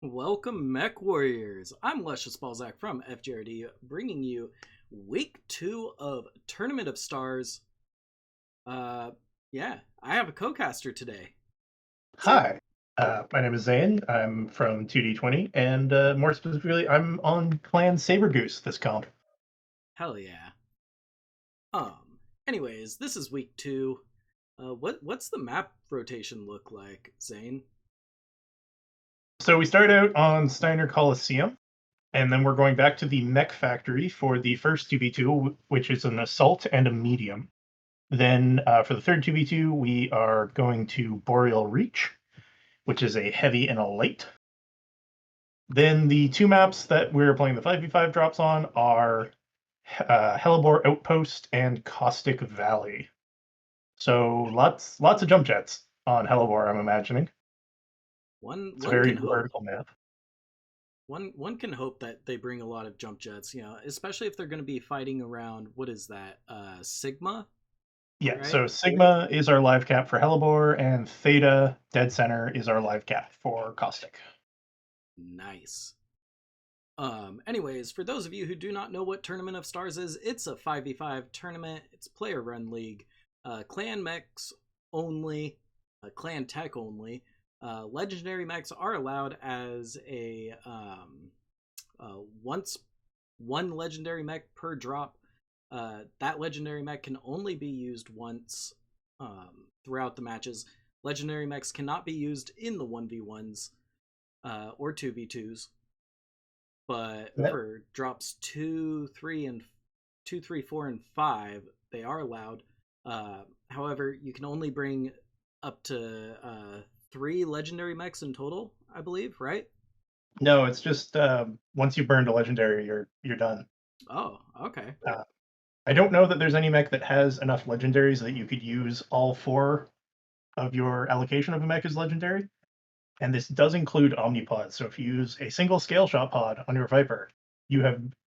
Welcome, Mech Warriors. I'm Luscious Balzac from FJRD, bringing you week 2 of Tournament of Stars. Uh, yeah, I have a co-caster today. Zane. Hi, my name is Zane. I'm from 2D20, and more specifically, I'm on Clan Sabergoose this comp. Hell yeah. Anyways, this is week 2. What's the map rotation look like, Zane? So we start out on Steiner Coliseum, and then we're going back to the Mech Factory for the first 2v2, which is an assault and a medium. Then for the third 2v2, we are going to Boreal Reach, which is a heavy and a light. Then the two maps that we're playing the 5v5 drops on are Hellebore Outpost and Caustic Valley. So lots of jump jets on Hellebore, I'm imagining. One It's a one very can hope. vertical map. One can hope that they bring a lot of jump jets, especially if they're going to be fighting around, what is that? Sigma, Yeah, right? so Sigma is our live cap for Hellebore, and Theta, Dead Center, is our live cap for Caustic. Nice. Anyways, for those of you who do not know what Tournament of Stars is, it's a 5v5 tournament. It's player run league. Clan mechs only, clan tech only. Legendary mechs are allowed as a once one legendary mech per drop. That legendary mech can only be used once throughout the matches. Legendary mechs cannot be used in the 1v1s or 2v2s. But Yep. for drops 2, 3, 4, and 5, they are allowed. However, you can only bring up to 3 legendary mechs in total, I believe, right? No, it's just once you burned a legendary, you're done. Oh, okay. I don't know that there's any mech that has enough legendaries that you could use all 4 of your allocation of a mech as legendary. And this does include omnipods. So if you use a single scale shot pod on your Viper,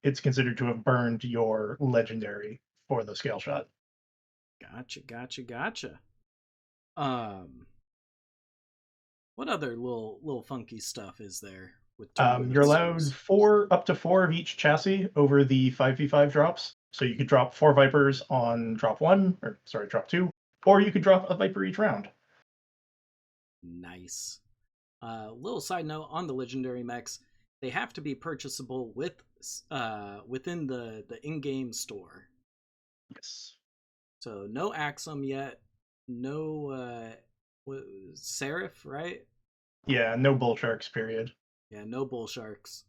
it's considered to have burned your legendary for the scale shot. Gotcha. Um, what other little funky stuff is there with Tournament You're of allowed Stars? up to four of each chassis over the 5v5 drops. So you could drop 4 Vipers on drop 1, or sorry, drop 2, or you could drop a Viper each round. Nice. Little side note on the legendary mechs, they have to be purchasable within the in-game store. Yes. So no Axum yet, no Seraph, right? Yeah, no bull sharks, period. Yeah, no bull sharks.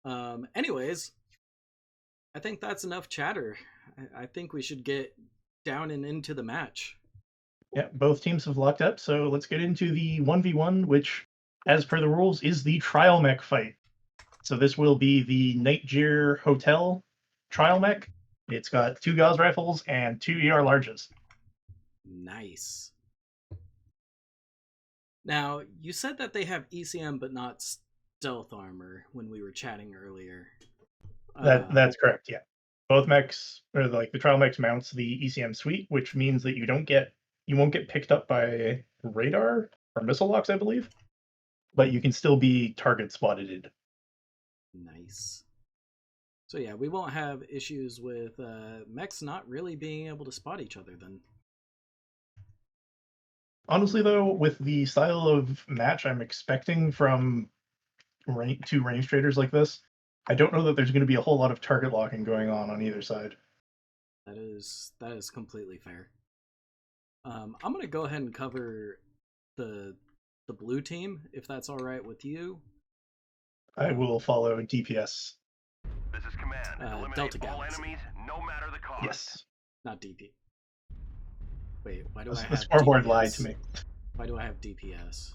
Anyways, I think that's enough chatter. I think we should get down and into the match. Yeah, both teams have locked up, so let's get into the 1v1, which, as per the rules, is the trial mech fight. So this will be the Nightjeer Hotel trial mech. It's got 2 Gauss rifles and 2 ER larges. Nice. Now, you said that they have ECM but not stealth armor when we were chatting earlier. That's correct, yeah. Both mechs, or like the trial mechs, mounts the ECM suite, which means that you won't get picked up by radar or missile locks, I believe, but you can still be target spotted. Nice. So yeah, we won't have issues with mechs not really being able to spot each other then. Honestly, though, with the style of match I'm expecting from two range traders like this, I don't know that there's going to be a whole lot of target locking going on either side. That is completely fair. I'm gonna go ahead and cover the blue team if that's all right with you. I will follow DPS. This is command. Eliminate Delta all Galaxy. enemies, no matter the cost. Yes. Not DP. Wait, why do I have The scoreboard DPS? lied to me. Why do I have DPS?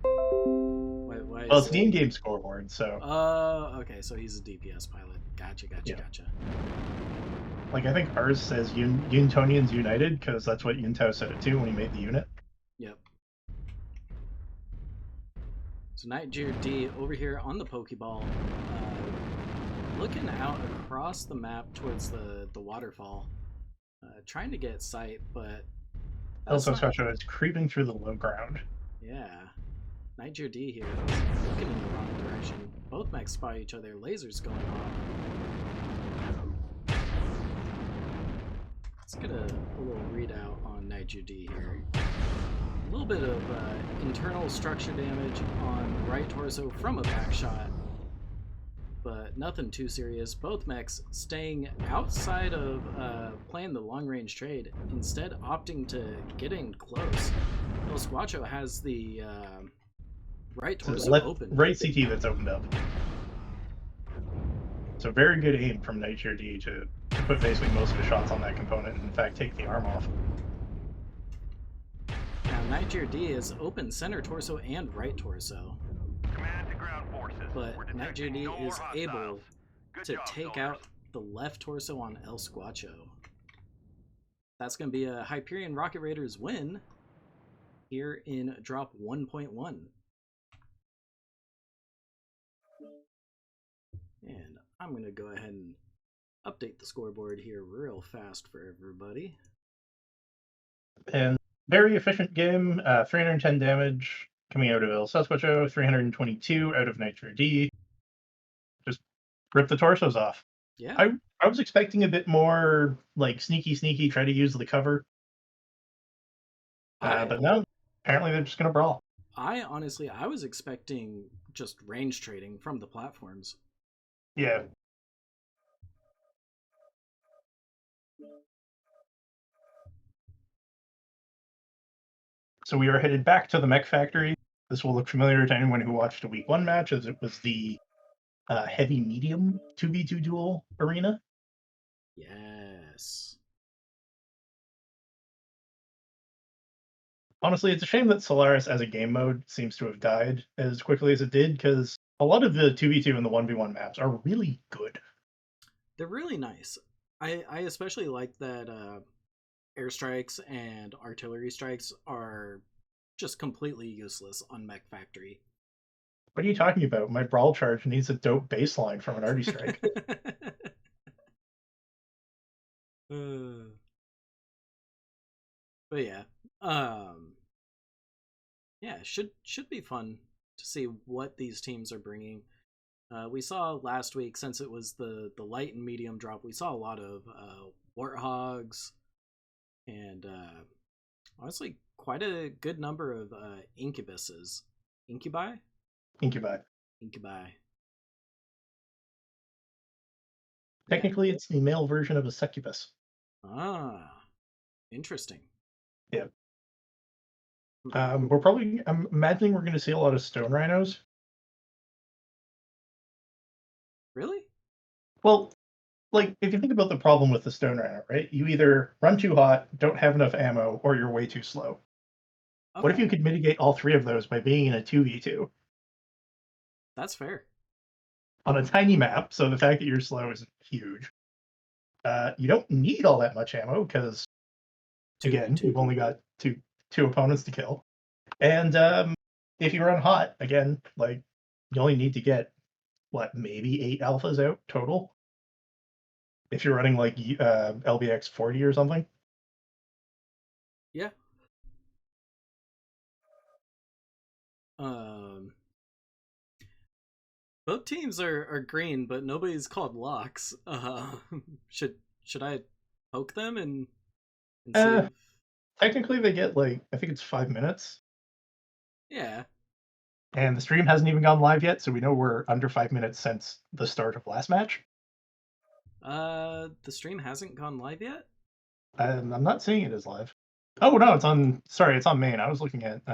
Why Well, it's the in-game scoreboard, so. Okay, so he's a DPS pilot. Gotcha. Like, I think ours says Untonians United, because that's what Yuntao said it too when he made the unit. Yep. So Nightjeer D over here on the Pokeball, looking out across the map towards the waterfall, trying to get sight, but Also, Sasha is creeping through the low ground. Yeah. NightGRD here is looking in the wrong direction. Both mechs spot each other, lasers going off. Let's get a little readout on NightGRD here. A little bit of internal structure damage on the right torso from a back shot, but nothing too serious. Both mechs staying outside of playing the long-range trade, instead opting to get in close. El Squatcho has the right torso open. Right CT that's opened up. So very good aim from NightGRD to put basically most of the shots on that component and in fact take the arm off. Now NightGRD is open center torso and right torso. Command to ground forces. But We're detecting NightGRD no more is able hostiles. Good to job, take soldiers. out the left torso on El Squatcho. That's going to be a Hyperion Rocket Raiders win here in drop 1.1. And I'm going to go ahead and update the scoreboard here real fast for everybody. And very efficient game, 310 damage coming out of El Squatcho, 322 out of NightGRD. Just rip the torsos off. Yeah. I was expecting a bit more like sneaky, try to use the cover. But no, apparently they're just going to brawl. I was expecting just range trading from the platforms. Yeah. So we are headed back to the mech factory. This will look familiar to anyone who watched a week 1 match, as it was the heavy medium 2v2 duel arena. Yes. Honestly, it's a shame that Solaris as a game mode seems to have died as quickly as it did, because a lot of the 2v2 and the 1v1 maps are really good. They're really nice. I especially like that airstrikes and artillery strikes are just completely useless on Mech Factory. What are you talking about? My brawl charge needs a dope baseline from an arty strike. But yeah, yeah, should be fun to see what these teams are bringing. We saw last week, since it was the light and medium drop, we saw a lot of warthogs and honestly quite a good number of incubuses. Incubi. Technically, it's the male version of a succubus. Ah, interesting. Yeah. I'm imagining we're going to see a lot of stone rhinos. Really? Well, like, if you think about the problem with the stone rhino, right? You either run too hot, don't have enough ammo, or you're way too slow. Okay. What if you could mitigate all three of those by being in a 2v2? That's fair. On a tiny map, so the fact that you're slow isn't huge. You don't need all that much ammo, because, again, you've only got two opponents to kill. And if you run hot, again, like, you only need to get, what, maybe 8 alphas out total? If you're running, like, LBX 40 or something? Yeah. Both teams are green, but nobody's called locks. Should I poke them and see if... Technically, they get, like, I think it's 5 minutes. Yeah. And the stream hasn't even gone live yet, so we know we're under 5 minutes since the start of last match. The stream hasn't gone live yet? I'm not seeing it as live. Oh no, it's on. Sorry, it's on main. I was looking at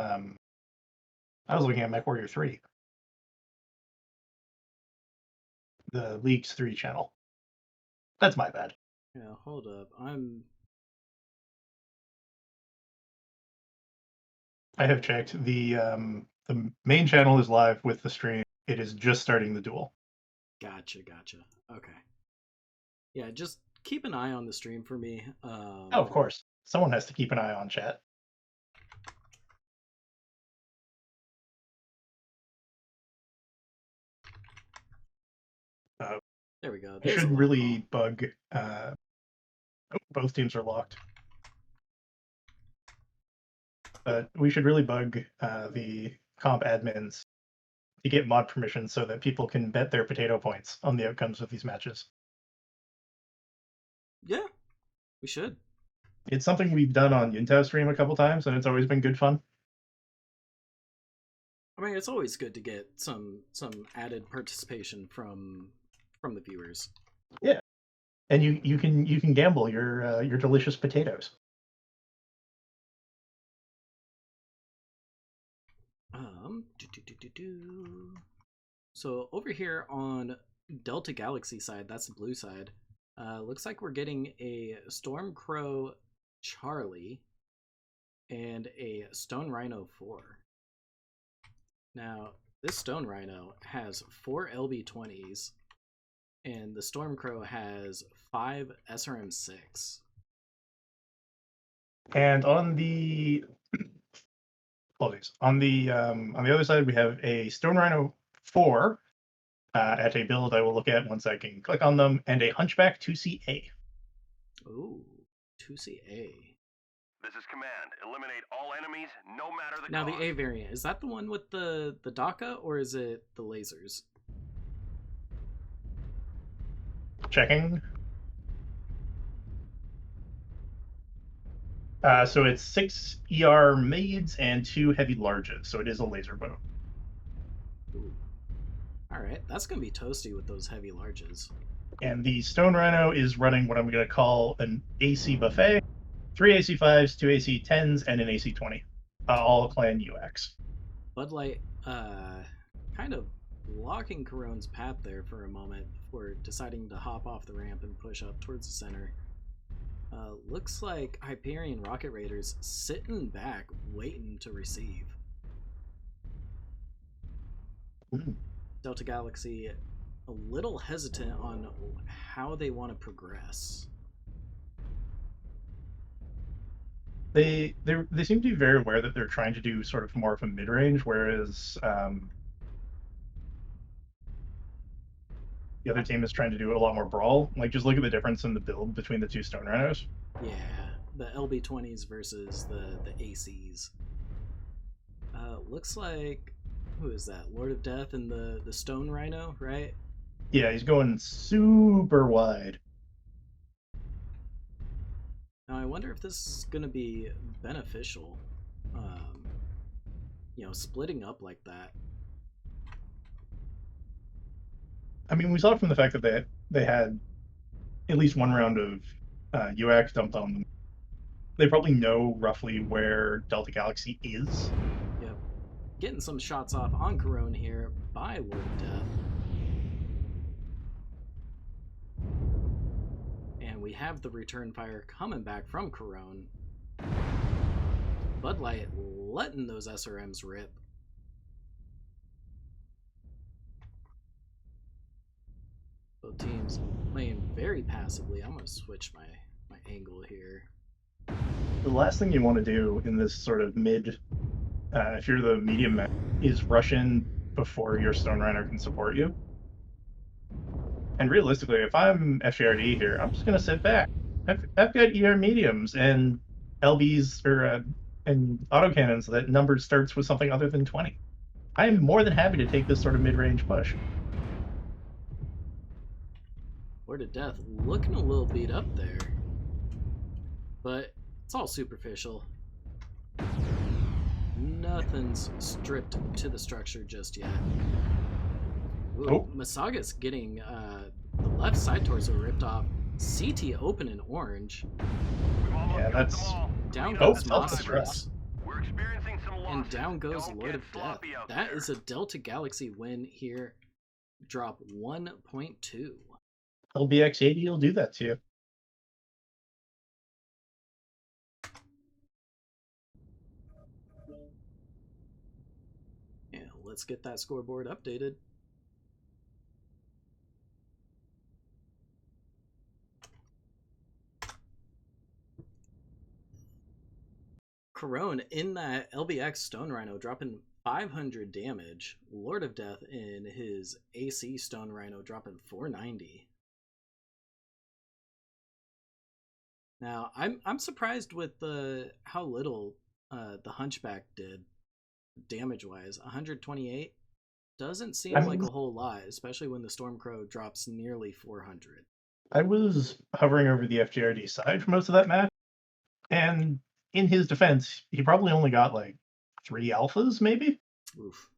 MechWarrior 3, the Leagues 3 channel. That's my bad. Yeah, hold up. I have checked. The main channel is live with the stream. It is just starting the duel. Gotcha. Okay. Yeah, just keep an eye on the stream for me. Oh, of course. Someone has to keep an eye on chat. There we go. It should really bug. Both teams are locked. But we should really bug the comp admins to get mod permissions so that people can bet their potato points on the outcomes of these matches. Yeah, we should. It's something we've done on ToS3 a couple times, and it's always been good fun. I mean, it's always good to get some added participation from the viewers. Yeah, and you can gamble your delicious potatoes. So over here on Delta Galaxy side, that's the blue side. Looks like we're getting a Stormcrow Charlie and a Stone Rhino 4. Now, this Stone Rhino has 4 LB20s, and the Stormcrow has 5 SRM6. And on the apologies, on the other side, we have a Stone Rhino 4 at a build I will look at once I can click on them, and a Hunchback 2CA. Ooh, 2CA. This is command. Eliminate all enemies, no matter the Now cost. the A variant, is that the one with the DACA, or is it the lasers? Checking. So it's 6 ER mids and 2 heavy larges, so it is a laser bow. Ooh. Alright, that's going to be toasty with those heavy larges. And the Stone Rhino is running what I'm going to call an AC buffet. 3 AC5s, 2 AC10s, and an AC20. All clan UX. Bud Light kind of blocking Corone's path there for a moment before deciding to hop off the ramp and push up towards the center. Looks like Hyperion Rocket Raiders sitting back, waiting to receive. Delta Galaxy a little hesitant on how they want to progress. They seem to be very aware that they're trying to do sort of more of a mid range, whereas the other team is trying to do a lot more brawl. Like, just look at the difference in the build between the two Stone Rhinos. Yeah, the LB20s versus the ACs. Looks like, who is that? Lord of Death and the Stone Rhino, right? Yeah, he's going super wide. Now I wonder if this is going to be beneficial. Splitting up like that. I mean, we saw it from the fact that they had at least one round of UX dumped on them. They probably know roughly where Delta Galaxy is. Yep. Getting some shots off on Corone here by Lord of Death. And we have the return fire coming back from Corone. Bud Light letting those SRMs rip. Both teams playing very passively. I'm going to switch my angle here. The last thing you want to do in this sort of mid, if you're the medium mech, is rush in before your Stone Rhino can support you. And realistically, if I'm FJRD here, I'm just going to sit back. I've got ER mediums and LBs and autocannons that number starts with something other than 20. I am more than happy to take this sort of mid-range push. Lord of Death looking a little beat up there. But it's all superficial. Nothing's stripped to the structure just yet. Ooh, Oh. Masaga's getting the left side torso ripped off. CT open in orange. We've almost Yeah, got that's- them all. Down Clean up goes the self-destruct. Monstrous. We're experiencing some losses. And down goes Don't Lord get of Death. sloppy out That there. is a Delta Galaxy win here. Drop 1.2. LBX 80 will do that to you. Yeah, let's get that scoreboard updated. Corone in that LBX Stone Rhino dropping 500 damage. Lord of Death in his AC Stone Rhino dropping 490. Now I'm surprised with how little the Hunchback did. damage-wise. 128 doesn't seem I'm- like a whole lot, especially when the Stormcrow drops nearly 400. I was hovering over the FJRD side for most of that match, and in his defense, he probably only got like 3 alphas, maybe? Oof.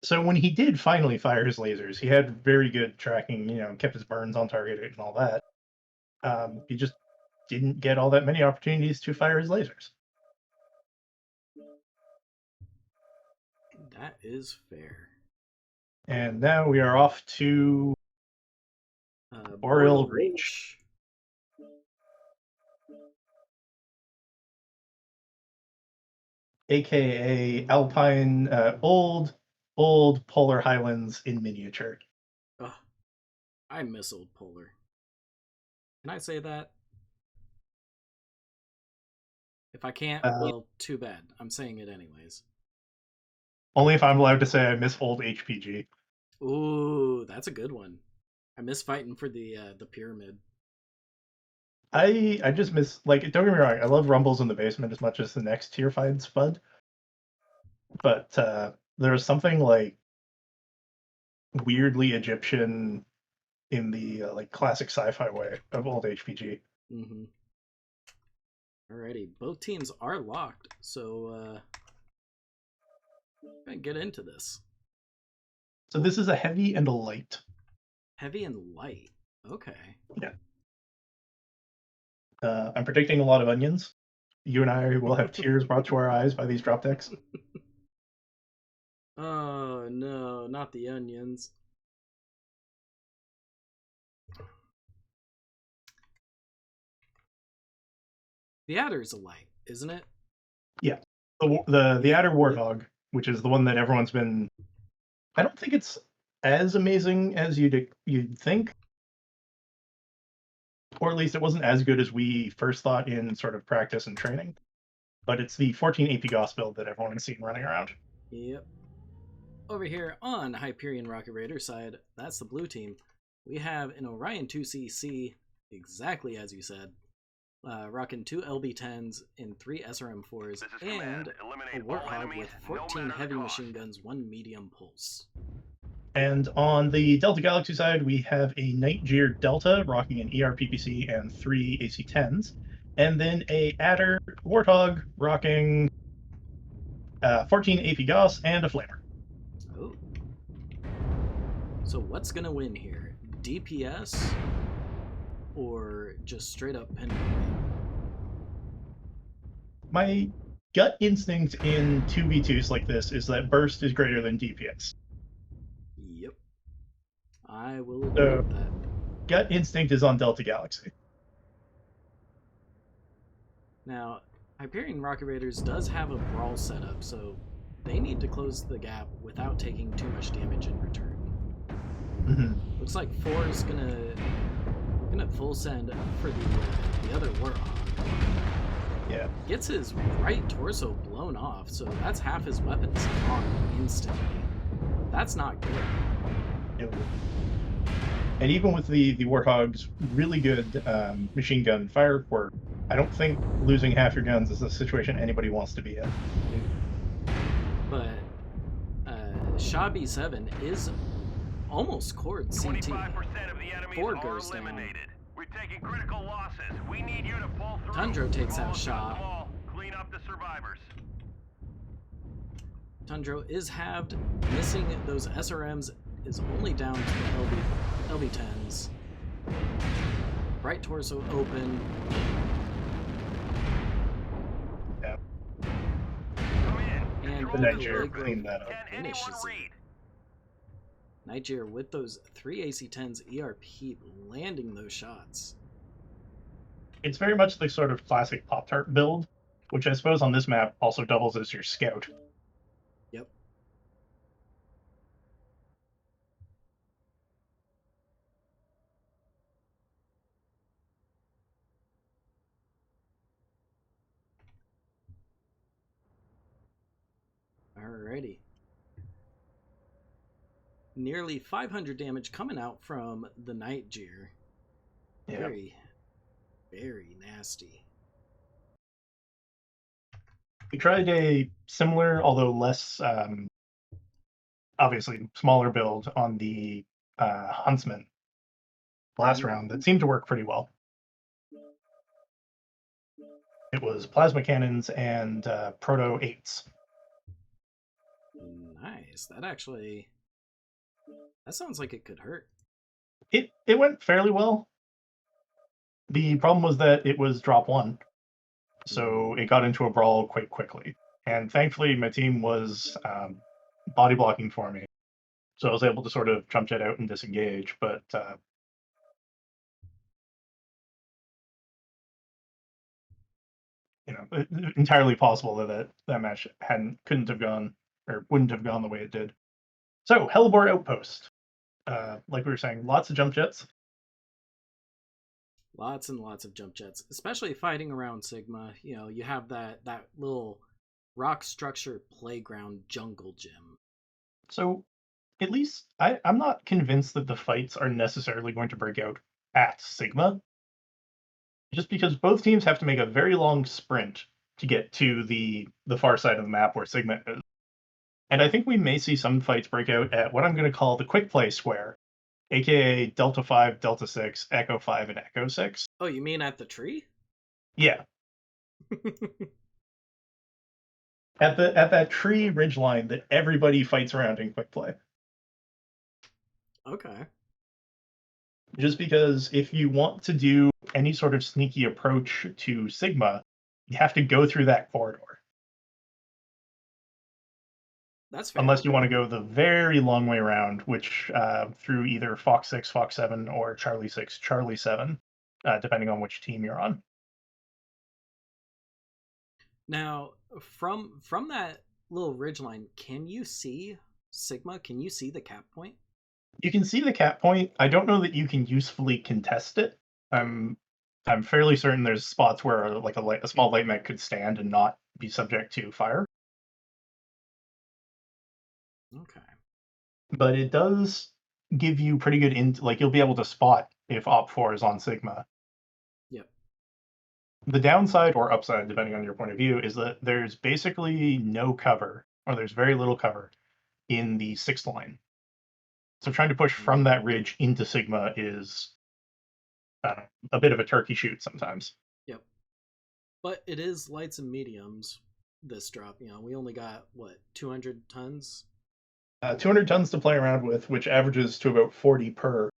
So when he did finally fire his lasers, he had very good tracking, kept his burns on target and all that. He just didn't get all that many opportunities to fire his lasers. That is fair. And now we are off to Boreal Reach. AKA Alpine, old polar highlands in miniature. Ugh, I miss old polar. Can I say that? If I can't, well, too bad. I'm saying it anyways. Only if I'm allowed to say I miss old HPG. Ooh, that's a good one. I miss fighting for the pyramid. I just miss, like, don't get me wrong, I love Rumbles in the Basement as much as the next tier fight Spud. But there was something like weirdly Egyptian in the like classic sci-fi way of old HPG. Mm-hmm. Alrighty, both teams are locked, so I'm gonna get into this. So this is a heavy and a light. Heavy and light. Okay. Yeah. I'm predicting a lot of onions. You and I will have tears brought to our eyes by these drop decks. Oh no, not the onions. The Adder's a light, isn't it? Yeah. The Adder Warthog, which is the one that everyone's been. I don't think it's as amazing as you'd think, or at least it wasn't as good as we first thought in sort of practice and training. But it's the 14 AP Goss build that everyone has seen running around. Yep. Over here on Hyperion Rocket Raider side, that's the blue team. We have an Orion 2CC, exactly as you said, rocking 2 LB10s and 3 SRM4s, and a Warthog with 14 heavy machine guns, 1 medium pulse. And on the Delta Galaxy side, we have a Nightjeer Delta rocking an ERPPC and 3 AC-10s, and then a Adder Warthog rocking 14 AP Goss and a Flamer. Oh. So what's gonna win here? DPS or just straight up pen rate? My gut instinct in 2v2s like this is that burst is greater than DPS. Yep. I will agree with that. Gut instinct is on Delta Galaxy. Now, Hyperion Rocket Raiders does have a brawl setup, so they need to close the gap without taking too much damage in return. Mm-hmm. Looks like 4 is gonna full send for the other Warthog. Yeah. Gets his right torso blown off, so that's half his weapons gone instantly. That's not good. Yep. And even with the Warthog's really good machine gun fire quirk, I don't think losing half your guns is a situation anybody wants to be in. But Shabi 7 is almost cored CT. 25% of the enemies 4 are goes down. eliminated. We're taking critical losses. We need you to pull through. Tundro takes We've out almost got Shaw. them all. Clean up the survivors. Tundro is halved. Missing those SRMs is only down to the LB10s. Right torso open. Yeah. Come in. And The Nightjeer cleaned that up. Can anyone finishes read? it. Nightjeer with those 3 AC-10s ERP landing those shots. It's very much the sort of classic Pop-Tart build, which I suppose on this map also doubles as your scout. Yep. Alrighty. Nearly 500 damage coming out from the Nightjeer. Yeah. Very, very nasty. We tried a similar, although less, obviously smaller build on the Huntsman last round that seemed to work pretty well. It was plasma cannons and proto 8s. Nice. That sounds like it could hurt. It went fairly well. The problem was that it was drop 1, so it got into a brawl quite quickly. And thankfully, my team was body blocking for me, so I was able to sort of jump jet out and disengage. But entirely possible that match couldn't have gone or wouldn't have gone the way it did. So Hellebore Outpost, like we were saying, lots of jump jets. Lots and lots of jump jets, especially fighting around Sigma. You have that little rock structure playground jungle gym. So at least I'm not convinced that the fights are necessarily going to break out at Sigma, just because both teams have to make a very long sprint to get to the far side of the map where Sigma is. And I think we may see some fights break out at what I'm going to call the quick play square, aka Delta 5, Delta 6, Echo 5, and Echo 6. Oh, you mean at the tree? Yeah. At that tree ridgeline that everybody fights around in quick play. Okay. Just because if you want to do any sort of sneaky approach to Sigma, you have to go through that corridor. That's fair. Unless you want to go the very long way around, which through either Fox 6, Fox 7, or Charlie 6, Charlie 7, depending on which team you're on. Now, from that little ridgeline, can you see Sigma? Can you see the cap point? You can see the cap point. I don't know that you can usefully contest it. I'm fairly certain there's spots where like a small light mech could stand and not be subject to fire. Okay. But it does give you pretty good like you'll be able to spot if Op 4 is on Sigma. Yep. The downside or upside, depending on your point of view, is that there's basically no cover, or there's very little cover in the 6th line. So trying to push from that ridge into Sigma is a bit of a turkey shoot sometimes. Yep. But it is lights and mediums, this drop. We only got, 200 tons? 200 tons to play around with, which averages to about 40 per.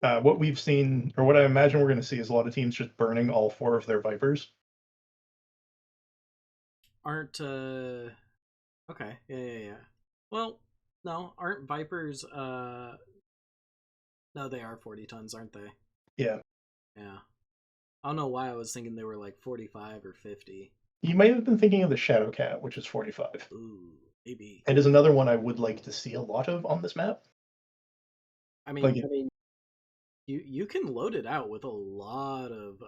What we've seen, or what I imagine we're going to see, is a lot of teams just burning all 4 of their Vipers. Aren't, okay, yeah. Well, no, aren't Vipers, no, they are 40 tons, aren't they? Yeah. Yeah. I don't know why I was thinking they were like 45 or 50. You might have been thinking of the Shadowcat, which is 45. Ooh, maybe. And is another one I would like to see a lot of on this map. I mean, you can load it out with a lot of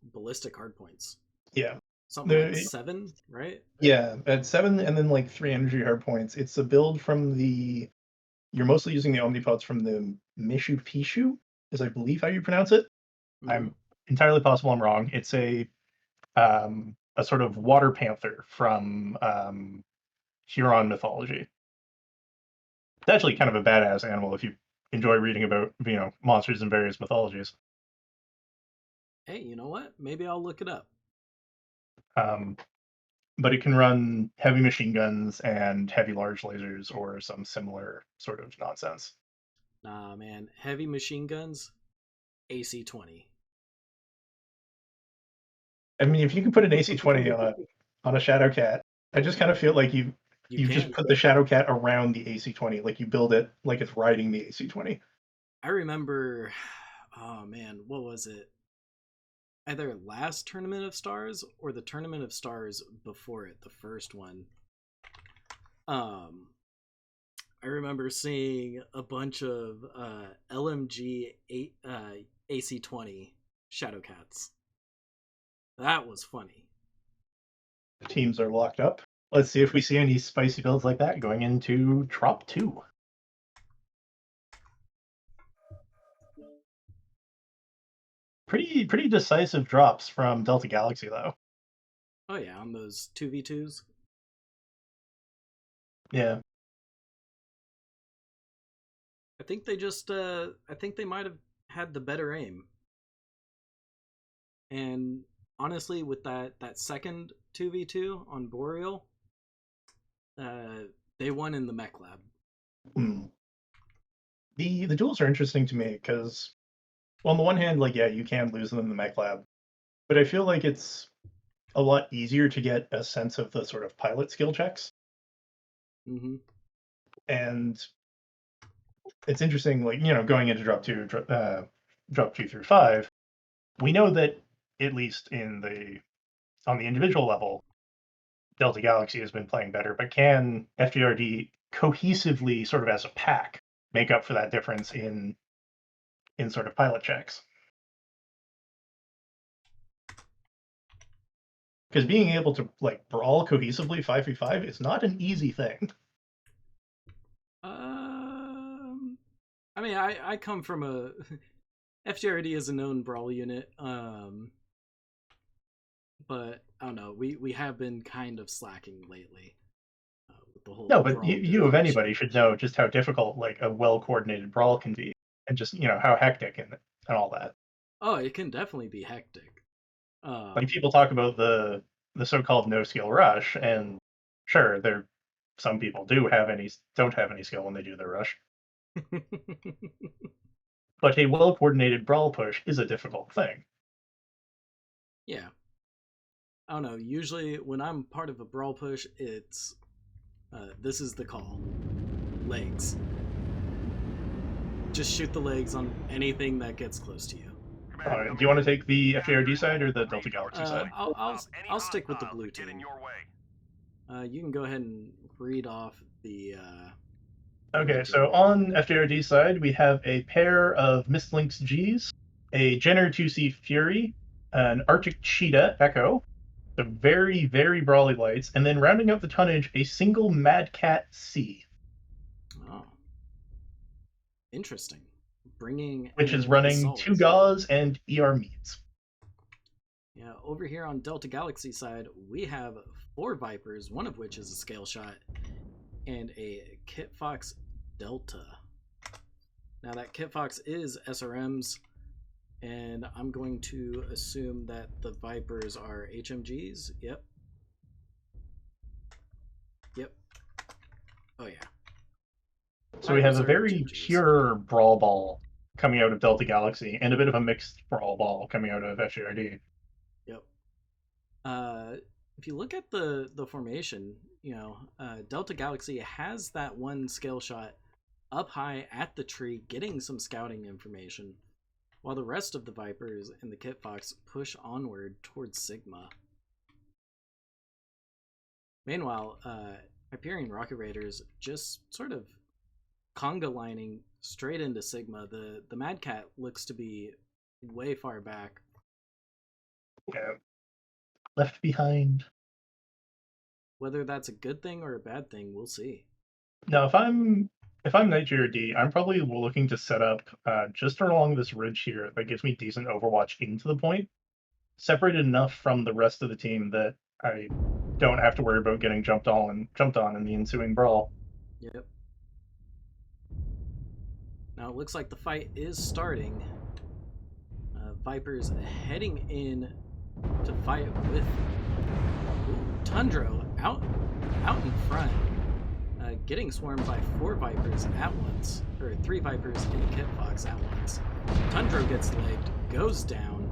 ballistic hardpoints. Yeah. Something like 7, right? Yeah, at 7 and then like 3 energy hardpoints. It's a build from you're mostly using the Omnipods from the Mishu Pishu, is I believe how you pronounce it. Mm-hmm. I'm entirely possible I'm wrong. It's a sort of water panther from Huron mythology. It's actually kind of a badass animal if you enjoy reading about monsters in various mythologies. Hey, you know what? Maybe I'll look it up. But it can run heavy machine guns and heavy large lasers or some similar sort of nonsense. Nah, man. Heavy machine guns, AC-20. I mean, if you can put an AC-20 on a Shadowcat, I just kind of feel like you just put the Shadowcat around the AC-20, like you build it like it's riding the AC-20. I remember, oh man, what was it? Either last Tournament of Stars or the Tournament of Stars before it, the first one. I remember seeing a bunch of LMG AC-20 Shadowcats. That was funny. The teams are locked up. Let's see if we see any spicy builds like that going into Trop 2. Pretty decisive drops from Delta Galaxy, though. Oh yeah, on those 2v2s. Yeah. I think they just I think they might have had the better aim. And honestly, with that second 2v2 on Boreal, they won in the mech lab. The duels are interesting to me because, well, on the one hand, like, yeah, you can lose them in the mech lab, but I feel like it's a lot easier to get a sense of the sort of pilot skill checks. Mm-hmm. And it's interesting, like, going into drop two through 5, we know that at least on the individual level, Delta Galaxy has been playing better, but can FJRD cohesively, sort of as a pack, make up for that difference in sort of pilot checks? Because being able to like brawl cohesively 5v5 is not an easy thing. I mean, I come from a FJRD is a known brawl unit, but I don't know. We have been kind of slacking lately with the whole. No, but brawl you of differentiation. anybody should know just how difficult like a well-coordinated brawl can be, and just how hectic and all that. Oh, it can definitely be hectic. Like people talk about the so-called no-skill rush, and sure, some people don't have any skill when they do their rush. But a well-coordinated brawl push is a difficult thing. Yeah. I don't know. Usually, when I'm part of a brawl push, it's this is the call: legs. Just shoot the legs on anything that gets close to you. Do you want to take the FJRD side or the Delta Galaxy side? I'll stick with the blue team. You can go ahead and read off the. Okay, so on FJRD side, we have a pair of Mistlynx Gs, a Jenner 2C Fury, an Arctic Cheetah Echo, the very, very brawly lights, and then rounding out the tonnage, a single Mad Cat C. Oh. Interesting. Bringing which is running 2 Gauze and ER Meads. Yeah, over here on Delta Galaxy side, we have 4 Vipers, one of which is a scale shot, and a Kit Fox Delta. Now that Kit Fox is SRMs, and I'm going to assume that the Vipers are HMGs. Yep. Oh yeah. So we have a very pure brawl ball coming out of Delta Galaxy, and a bit of a mixed brawl ball coming out of FJRD. Yep. If you look at the formation, Delta Galaxy has that one scale shot up high at the tree, getting some scouting information, while the rest of the Vipers and the Kit Fox push onward towards Sigma. Meanwhile, Hyperion Rocket Raiders just sort of conga lining straight into Sigma. The Mad Cat looks to be way far back. Yeah. Left behind. Whether that's a good thing or a bad thing, we'll see. Now, if I'm NightJRD, I'm probably looking to set up just along this ridge here that gives me decent overwatch into the point, separated enough from the rest of the team that I don't have to worry about getting jumped on in the ensuing brawl. Yep. Now it looks like the fight is starting. Vipers heading in to fight with Tundro out in front, getting swarmed by 4 Vipers at once, or 3 Vipers and a Kit Fox at once. Tundro gets legged, goes down.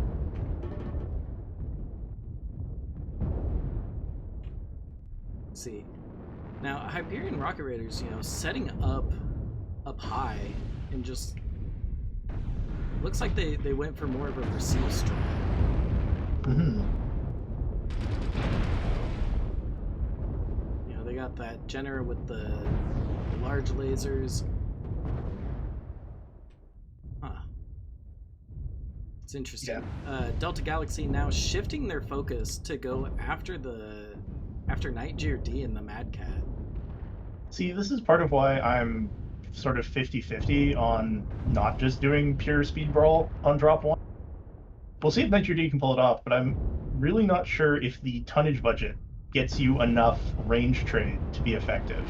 Let's see. Now Hyperion Rocket Raiders, setting up high and just looks like they went for more of a receive strat. Mm-hmm. They got that Jenner with the large lasers. Huh. It's interesting. Yeah. Delta Galaxy now shifting their focus to go after NightJRD and the Mad Cat. See, this is part of why I'm sort of 50-50 on not just doing pure speed brawl on drop 1. We'll see if NightJRD can pull it off, but I'm really not sure if the tonnage budget gets you enough range trade to be effective.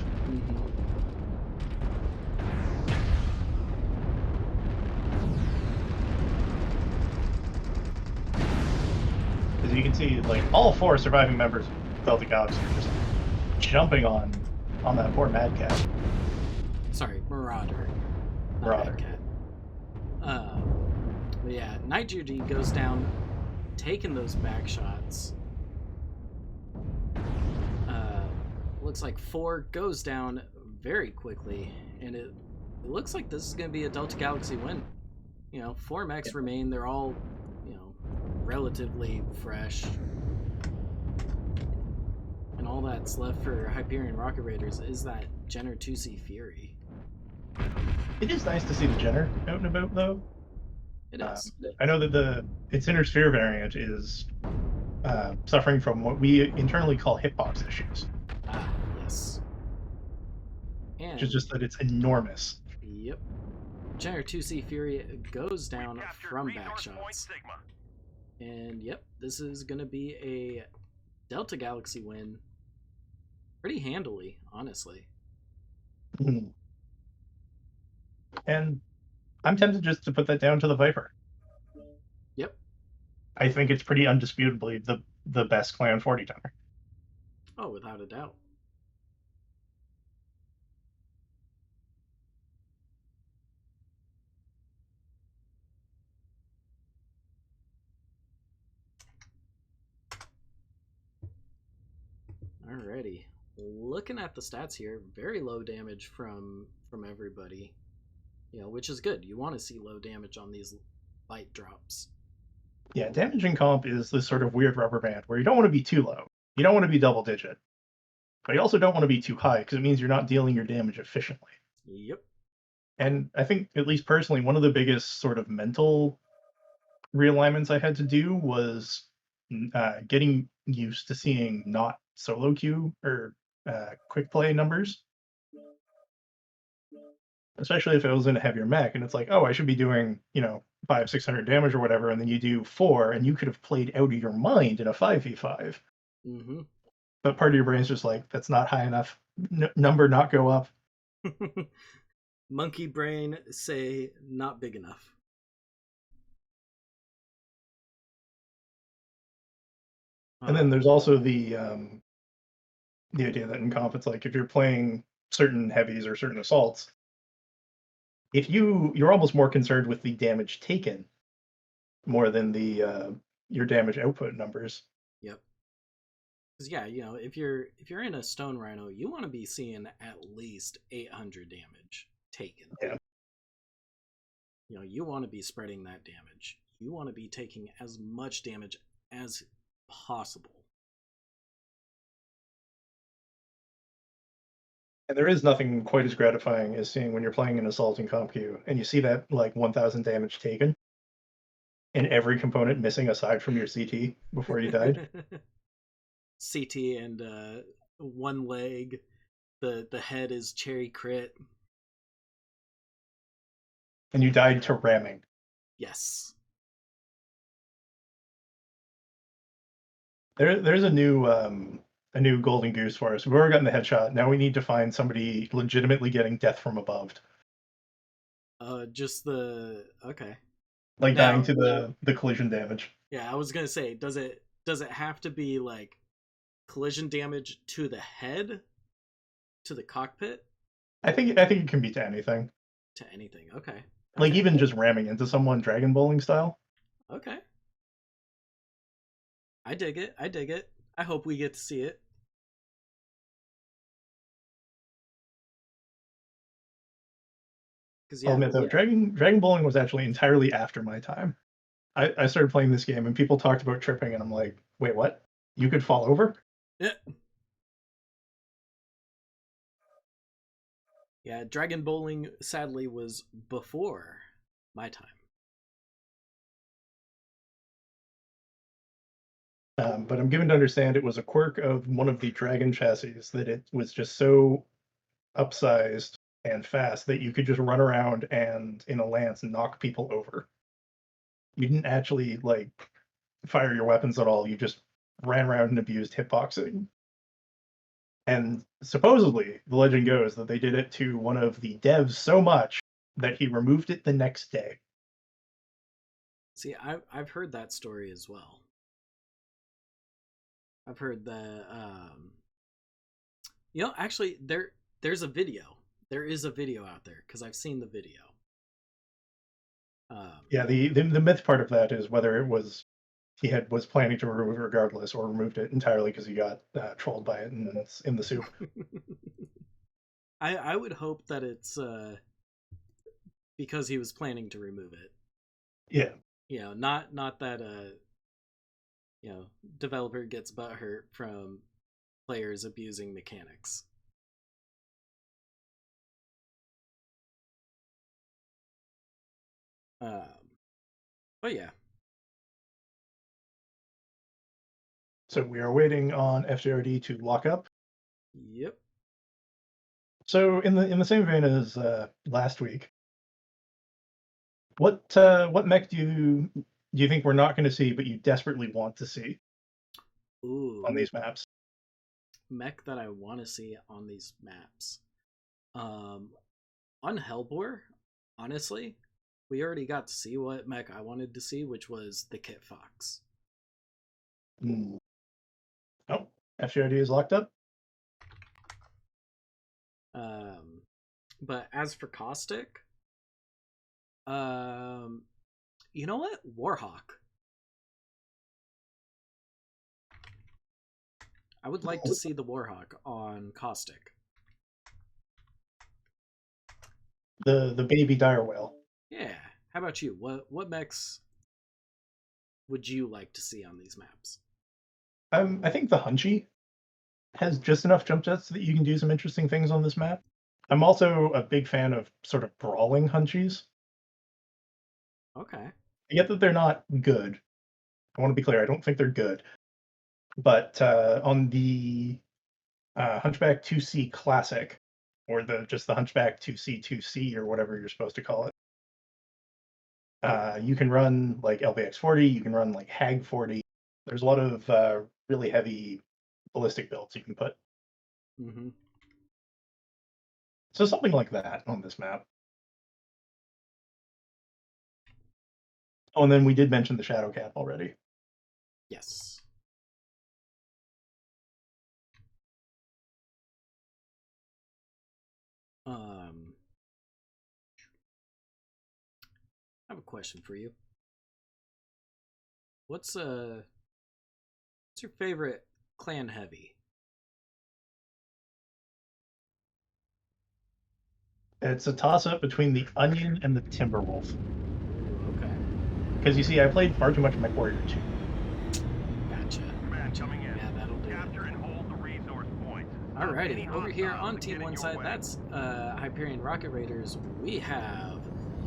As you can see, like, all 4 surviving members of Delta Galaxy are just jumping on that poor Mad Cat. Sorry, Marauder. Not Marauder. Mad Cat. But yeah, FJRD goes down, taking those back shots. Looks like 4 goes down very quickly, and it looks like this is going to be a Delta Galaxy win. 4 mechs remain. They're all, relatively fresh. And all that's left for Hyperion Rocket Raiders is that Jenner 2C Fury. It is nice to see the Jenner out and about, though. It is. I know that its inner sphere variant is suffering from what we internally call hitbox issues. Ah, yes. And which is just that it's enormous. Yep. Jenner 2C Fury goes down from back shots. And yep, this is going to be a Delta Galaxy win pretty handily, honestly. Mm. And I'm tempted just to put that down to the Viper. Yep. I think it's pretty undisputably the best Clan 40 tonner. Oh, without a doubt. Alrighty. Looking at the stats here, very low damage from everybody. Which is good. You want to see low damage on these light drops. Yeah, damage in comp is this sort of weird rubber band where you don't want to be too low. You don't want to be double digit. But you also don't want to be too high because it means you're not dealing your damage efficiently. Yep. And I think, at least personally, one of the biggest sort of mental realignments I had to do was getting used to seeing not solo queue or quick play numbers. Especially if it was in a heavier mech and it's like, oh, I should be doing, 500-600 damage or whatever, and then you do 4 and you could have played out of your mind in a 5v5. Mm-hmm. But part of your brain's just like, that's not high enough. Number not go up. Monkey brain say not big enough. And then there's also the idea that in comp, it's like if you're playing certain heavies or certain assaults, if you're almost more concerned with the damage taken more than the your damage output numbers. Yep. Because yeah, if you're in a Stone Rhino, you want to be seeing at least 800 damage taken. Yeah. You want to be spreading that damage. You want to be taking as much damage as possible. And there is nothing quite as gratifying as seeing when you're playing an assault in comp queue and you see that like 1,000 damage taken and every component missing aside from your CT before you died. CT and one leg. The head is cherry crit. And you died to ramming. Yes. There's a new golden goose for us. We've already gotten the headshot. Now we need to find somebody legitimately getting death from above. Just the okay. Like now, dying to the collision damage. Yeah, I was gonna say, does it have to be like collision damage to the head, to the cockpit? I think it can be to anything. To anything, okay. Like even just ramming into someone Dragon Bowling style. Okay. I dig it. I hope we get to see it. I'll admit though, Dragon Bowling was actually entirely after my time. I started playing this game and people talked about tripping and I'm like, wait, what? You could fall over? Yeah. Yeah, Dragon Bowling sadly was before my time. But I'm given to understand it was a quirk of one of the Dragon chassis that it was just so upsized and fast that you could just run around and in a lance knock people over. You didn't actually like fire your weapons at all. You just ran around and abused hitboxing. And supposedly, the legend goes that they did it to one of the devs so much that he removed it the next day. See, I've heard that story as well. I've heard that. Actually, there's a video. There is a video out there because I've seen the video. Yeah, the myth part of that is whether it was he was planning to remove it regardless, or removed it entirely because he got trolled by it and it's in the soup. I would hope that it's because he was planning to remove it. Yeah. Not that developer gets butthurt from players abusing mechanics. But yeah. So we are waiting on FJRD to lock up. Yep. So in the same vein as last week, what mech do you think we're not going to see, but you desperately want to see on these maps? Mech that I want to see on these maps. On Hellbore, honestly, we already got to see what mech I wanted to see, which was the Kit Fox. Oh, FJRD is locked up. But as for Caustic, you know what? Warhawk. I would like to see the Warhawk on Caustic. The baby direwhale. Yeah. How about you? What mechs would you like to see on these maps? I think the Hunchy has just enough jump jets that you can do some interesting things on this map. I'm also a big fan of sort of brawling Hunchies. Okay. I get that they're not good. I want to be clear, I don't think they're good. But on the Hunchback 2C Classic, or just the Hunchback 2C or whatever you're supposed to call it, you can run like LBX 40, you can run like Hag 40. There's a lot of really heavy ballistic builds you can put. Mm-hmm. So something like that on this map. Oh, and then we did mention the Shadow Cat already. Yes. I have a question for you. What's your favorite clan heavy? It's a toss-up between the Onion and the Timberwolf. Okay. Because you see, I played far too much Mech Warrior 2. Gotcha. Coming in. Yeah, that'll do. Capture and hold the resource points. Alrighty, over here on Team 1 side, that's Hyperion Rocket Raiders. We have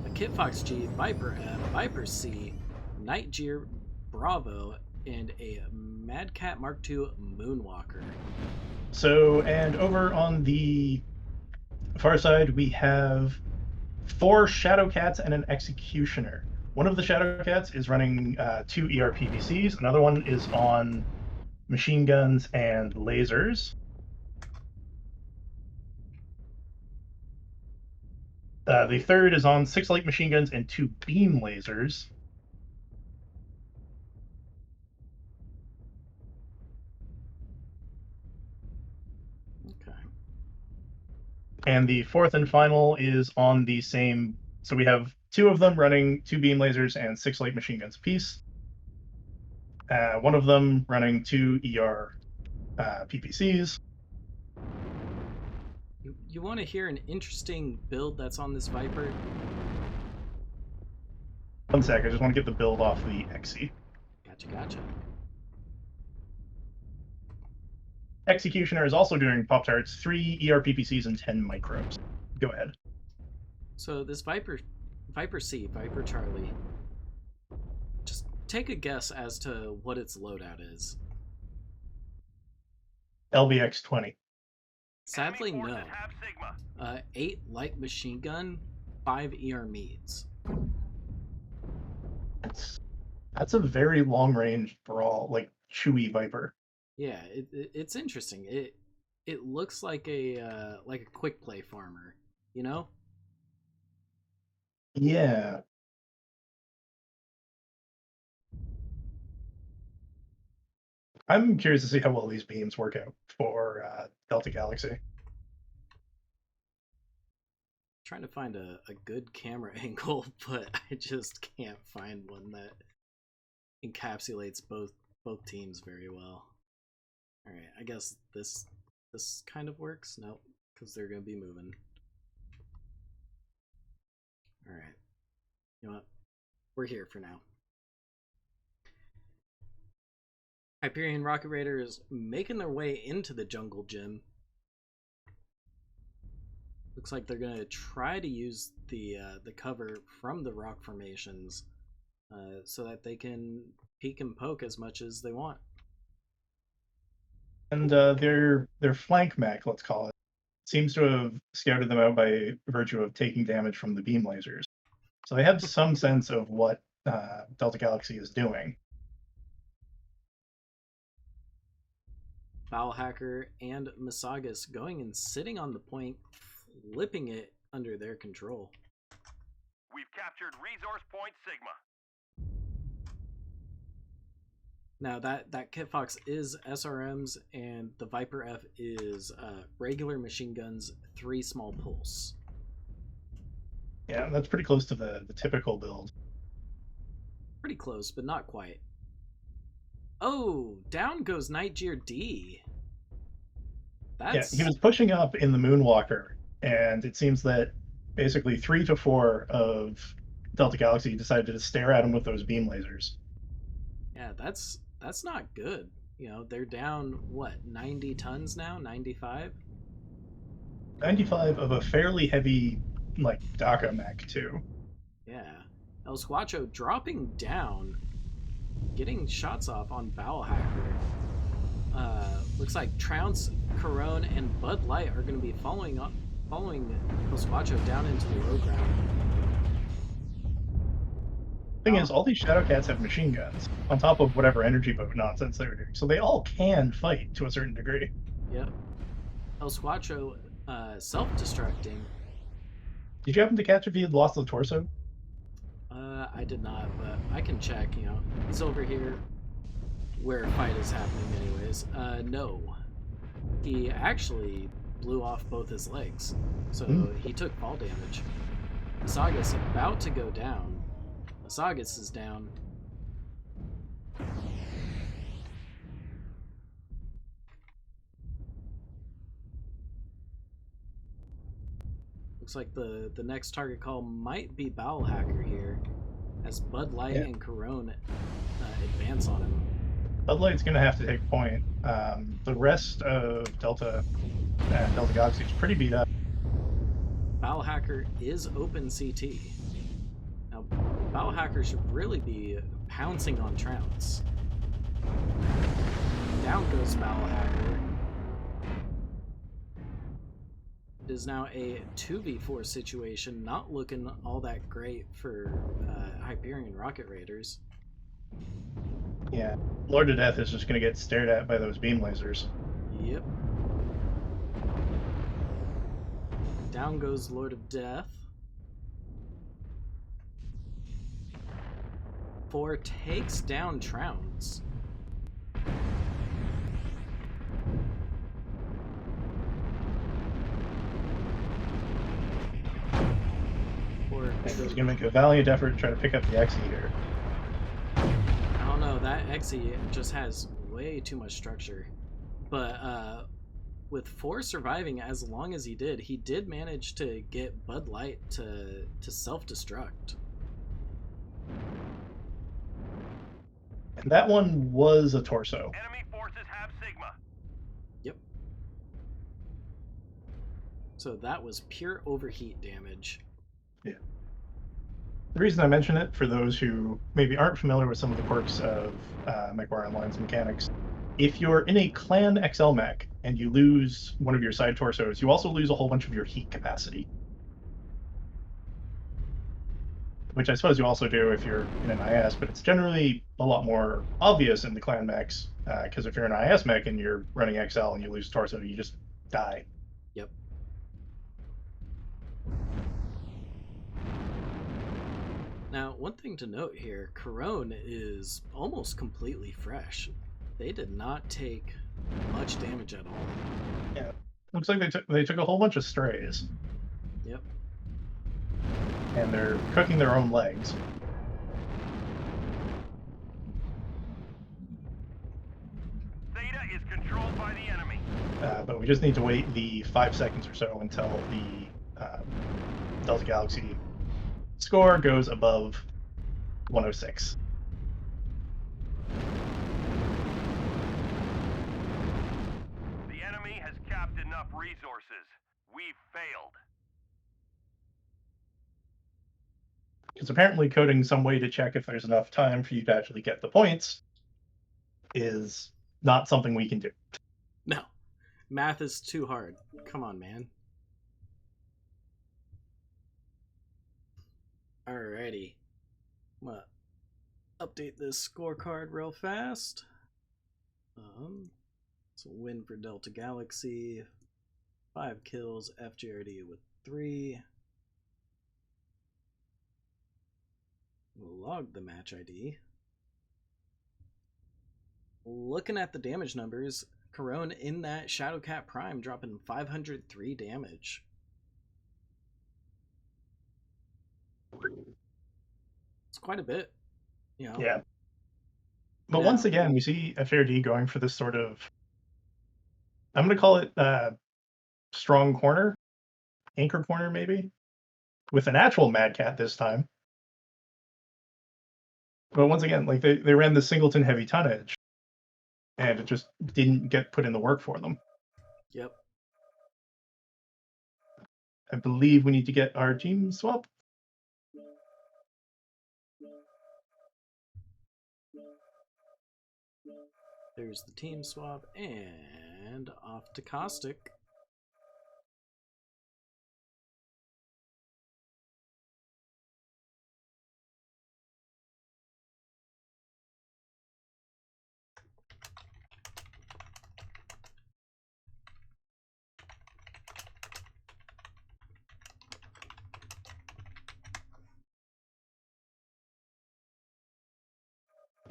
a Kit Fox G, Viper F, Viper C, Nightjeer Bravo, and a Mad Cat Mark II Moonwalker. So, and over on the far side, we have 4 Shadow Cats and an Executioner. One of the Shadow Cats is running 2 ERPVCs. Another one is on machine guns and lasers. The third is on 6 light machine guns and 2 beam lasers. Okay. And the fourth and final is on the same. So we have 2 of them running 2 beam lasers and 6 light machine guns apiece. One of them running 2 ER PPCs. You want to hear an interesting build that's on this Viper? One sec, I just want to get the build off the XE. Gotcha. Executioner is also doing Pop-Tarts, 3 ERPPCs and 10 micros. Go ahead. So this Viper C, Viper Charlie, just take a guess as to what its loadout is. LBX 20. Sadly, no. 8 light machine gun, 5 ER meads. That's a very long-range brawl, like Chewy Viper. Yeah, it's interesting. It looks like a quick play farmer, you know? Yeah. I'm curious to see how well these beams work out for Delta Galaxy. Trying to find a good camera angle, but I just can't find one that encapsulates both teams very well. All right, I guess this kind of works. Nope, because they're gonna be moving. All right, you know what? We're here for now. Hyperion Rocket Raiders making their way into the jungle gym. Looks like they're gonna try to use the cover from the rock formations so that they can peek and poke as much as they want. And their flank mech, let's call it, seems to have scouted them out by virtue of taking damage from the beam lasers. So they have some sense of what Delta Galaxy is doing. Foul Hacker and Masagas going and sitting on the point, flipping it under their control. We've captured resource point Sigma. Now that Kit Fox is SRMs and the Viper F is regular machine guns, 3 small pulse. Yeah, that's pretty close to the typical build. Pretty close, but not quite. Oh, down goes FJRD. Yeah, he was pushing up in the Moonwalker, and it seems that basically 3 to 4 of Delta Galaxy decided to stare at him with those beam lasers. Yeah, that's not good. You know, they're down, what, 90 tons now? 95? 95 of a fairly heavy, like, DACA mech, too. Yeah. El Squatcho dropping down, getting shots off on Bowel Hacker. Looks like Trounce, Corone, and Bud Light are going to be following El Squatcho down into the low ground. Thing is, all these Shadowcats have machine guns on top of whatever energy boat nonsense they were doing, so they all can fight to a certain degree. Yep. El Squatcho self-destructing. Did you happen to catch if he had lost the torso? I did not, but I can check. You know, he's over here where a fight is happening, anyways. No, he actually blew off both his legs, so he took fall damage. Masagas about to go down. Masagas is down. Looks like the next target call might be Bowel Hacker here, as Bud Light and Corone advance on him. Bud Light's going to have to take point. The rest of Delta Galaxy is pretty beat up. Bowel Hacker is open CT. Now, Bowel Hacker should really be pouncing on Trounce. Down goes Bowel Hacker. It is now a 2v4 situation, not looking all that great for Hyperion Rocket Raiders. Yeah, Lord of Death is just going to get stared at by those beam lasers. Yep. Down goes Lord of Death. 4 takes down Trounce. He's going to make a valiant effort to try to pick up the Exie here. I don't know, that Exie just has way too much structure. But with 4 surviving as long as he did manage to get Bud Light to self-destruct. And that one was a torso. Enemy forces have Sigma. Yep. So that was pure overheat damage. Yeah. The reason I mention it, for those who maybe aren't familiar with some of the quirks of MechWarrior Online's mechanics, if you're in a Clan XL mech and you lose one of your side torsos, you also lose a whole bunch of your heat capacity. which I suppose you also do if you're in an IS, but it's generally a lot more obvious in the clan mechs, because if you're an IS mech and you're running XL and you lose torso, you just die. Yep. Now, one thing to note here, Corone is almost completely fresh. They did not take much damage at all. Yeah. Looks like they took a whole bunch of strays. Yep. And they're cooking their own legs. Theta is controlled by the enemy. But we just need to wait the 5 seconds or so until the Delta Galaxy score goes above 106. The enemy has capped enough resources. We've failed. Because apparently coding some way to check if there's enough time for you to actually get the points is not something we can do. No. Math is too hard. Come on, man. Alrighty. I'm gonna update this scorecard real fast. It's a win for Delta Galaxy. 5 kills, FJRD with 3. We'll log the match ID. Looking at the damage numbers, Corone in that Shadowcat Prime dropping 503 damage. It's quite a bit, you know. Yeah. But Now, once again, we see FJRD going for this sort of, I'm going to call it strong corner, anchor corner maybe, with an actual Mad Cat this time. But once again, like they ran the singleton heavy tonnage, and it just didn't get put in the work for them. Yep. I believe we need to get our team swap. There's the team swap, and off to Caustic.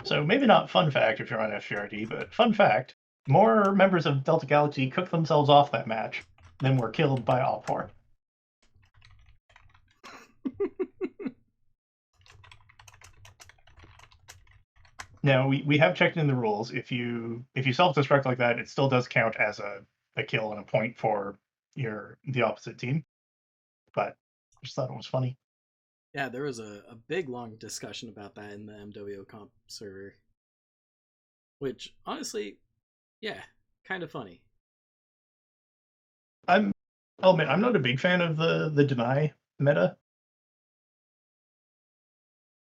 So maybe not fun fact if you're on FJRD, but fun fact, more members of Delta Galaxy cooked themselves off that match than were killed by Op4. Now we have checked in the rules. If you self-destruct like that, it still does count as a kill and a point for the opposite team. But I just thought it was funny. Yeah, there was a big long discussion about that in the MWO comp server. Which, honestly, yeah, kind of funny. I'll admit, I'm not a big fan of the deny meta.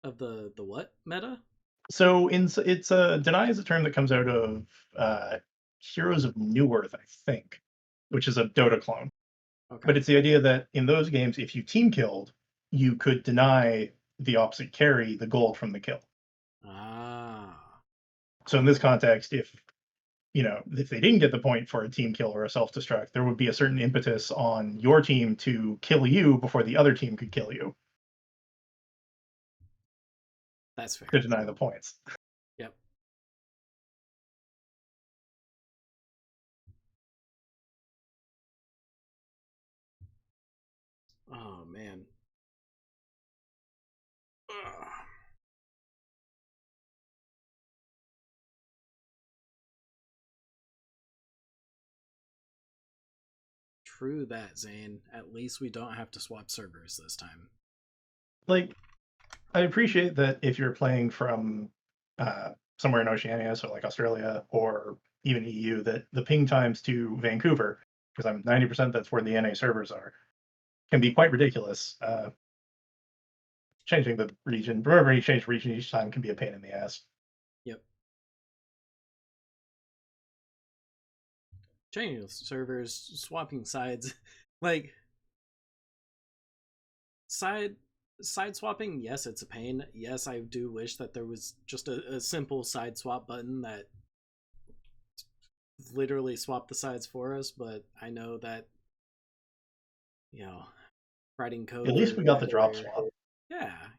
Of the what meta? So it's deny is a term that comes out of Heroes of New Earth, I think, which is a Dota clone. Okay. But it's the idea that in those games, if you team killed, you could deny the opposite carry the gold from the kill. Ah. So in this context, if they didn't get the point for a team kill or a self-destruct, there would be a certain impetus on your team to kill you before the other team could kill you. That's fair. To deny the points. Yep. Oh, man. Ugh. True that, Zane. At least we don't have to swap servers this time. Like, I appreciate that if you're playing from somewhere in Oceania, so like Australia or even EU, that the ping times to Vancouver, because I'm 90% that's where the NA servers are, can be quite ridiculous. Changing the region, remember you change region each time can be a pain in the ass. Yep. Changing servers, swapping sides. Like, side side swapping, yes, it's a pain. Yes, I do wish that there was just a simple side swap button that literally swapped the sides for us, but I know that, writing code. At least for we got the drop Warrior- swap.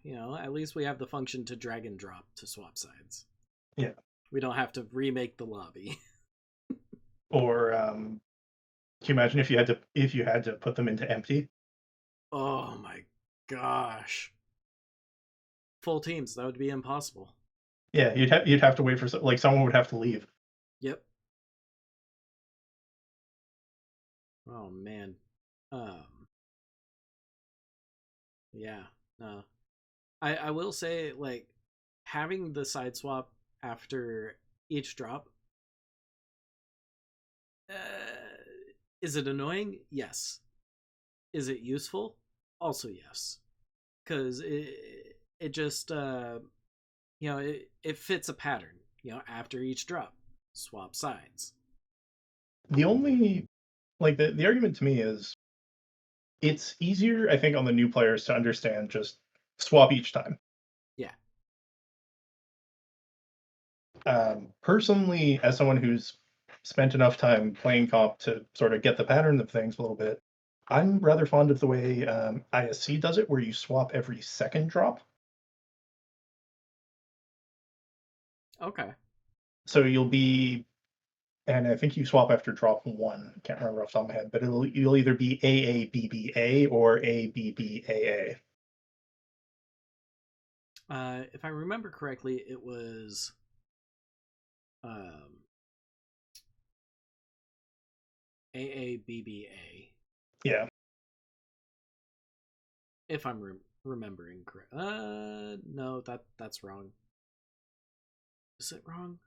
Yeah, at least we have the function to drag and drop to swap sides. Yeah. We don't have to remake the lobby. Or can you imagine if you had to put them into empty? Oh my gosh. Full teams, that would be impossible. Yeah, you'd have to wait for someone would have to leave. Yep. Oh man. Yeah. No. I will say, like, having the side swap after each drop, is it annoying? Yes. Is it useful? Also yes. Because it just it fits a pattern. After each drop, swap sides. The only the argument to me is it's easier, I think, on the new players to understand just swap each time. Yeah. Personally, as someone who's spent enough time playing comp to sort of get the pattern of things a little bit, I'm rather fond of the way ISC does it, where you swap every second drop. Okay. So you'll be, and I think you swap after drop 1. I can't remember off the top of my head, but you'll either be AABBA or ABBAA. If I remember correctly, it was AABBA. Yeah. If I'm remembering correct. No, that's wrong. Is it wrong?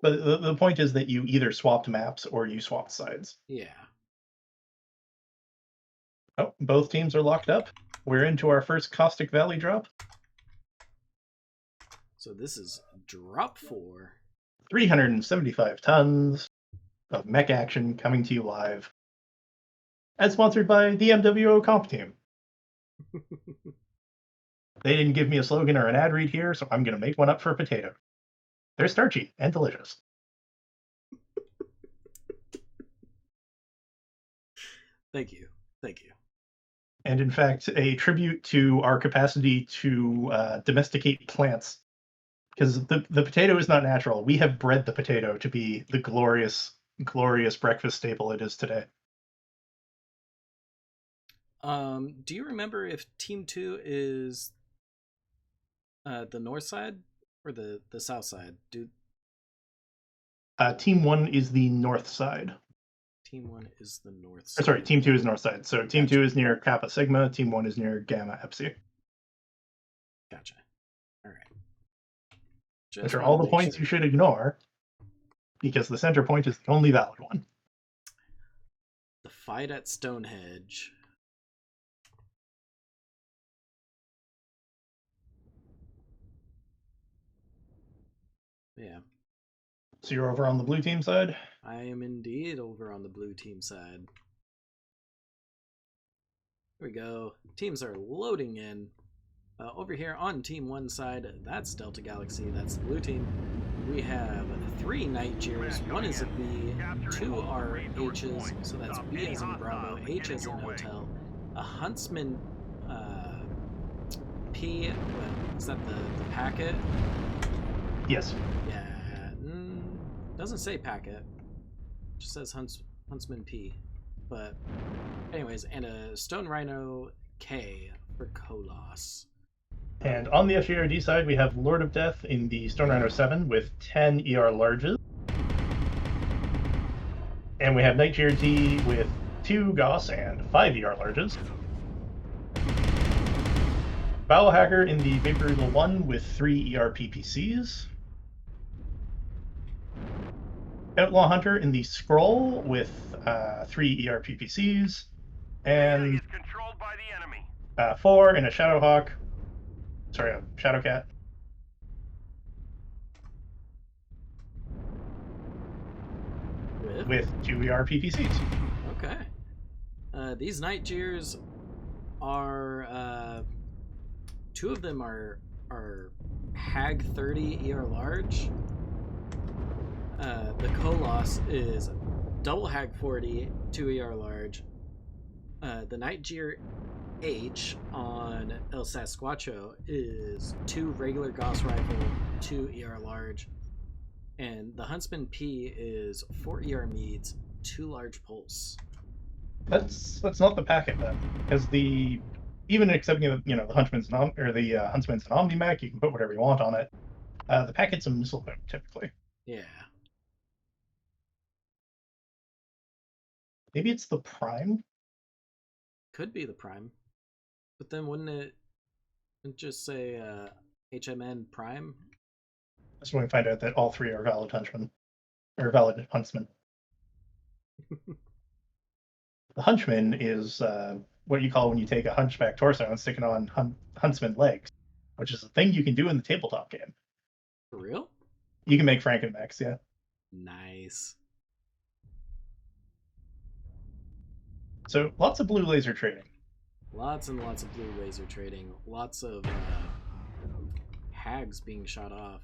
But the point is that you either swapped maps or you swapped sides. Yeah. Oh, both teams are locked up. We're into our first Caustic Valley drop. So this is drop 4. 375 tons of mech action coming to you live. As sponsored by the MWO Comp Team. They didn't give me a slogan or an ad read here, so I'm going to make one up for Potato. They're starchy and delicious. Thank you. And in fact, a tribute to our capacity to domesticate plants. Because the potato is not natural. We have bred the potato to be the glorious, glorious breakfast staple it is today. Do you remember if Team 2 is the north side or the south side? Team 1 is the north side. Team 1 is the north side. Sorry, Team 2 is north side. So Team 2 is near Kappa Sigma. Team 1 is near Gamma Epsilon. Gotcha. All right. Which are all the points you should ignore, because the center point is the only valid one. The fight at Stonehenge. Yeah. So you're over on the blue team side? I am indeed over on the blue team side. Here we go. Teams are loading in. Over here on Team 1 side, that's Delta Galaxy, that's the blue team. We have 3 Nightjares. 1 is a B, 2 are H's, so that's B as in Bravo, H as in Hotel. A Huntsman P, is that the packet? Yes. Yeah, doesn't say packet, just says Huntsman P. But anyways, and a Stone Rhino K for Kolos. And on the FJRD side, we have Lord of Death in the Stone Rhino 7 with 10 ER larges. And we have Nightjare with 2 Goss and 5 ER larges. Battle Hacker in the Vapor Eagle 1 with 3 ER PPCs. Outlaw Hunter in the Scroll with 3 ER PPCs. And 4 in a Shadowhawk. Sorry, a Shadowcat. With 2 ER PPCs. Okay. These Nightjares are two of them are Hag 30 ER large. The Kolos is double Hag 40, 2 ER large. The Nightjeer H on El Sasquatcho is 2 regular Gauss rifle, 2 ER large. And the Huntsman P is 4 ER meads, 2 large pulse. That's not the packet then, because even accepting the Huntsman's an Omni-Mech, you can put whatever you want on it. The packet's a missile boom typically. Yeah. Maybe it's the Prime. Could be the Prime, but then wouldn't it just say HMN Prime? That's when we find out that all 3 are valid Huntsmen. The Hunchman is what you call when you take a hunchback torso and stick it on Huntsman legs, which is a thing you can do in the tabletop game. For real? You can make Frankenmechs, yeah. Nice. So lots of blue laser trading. Lots and lots of blue laser trading. Lots of hags being shot off.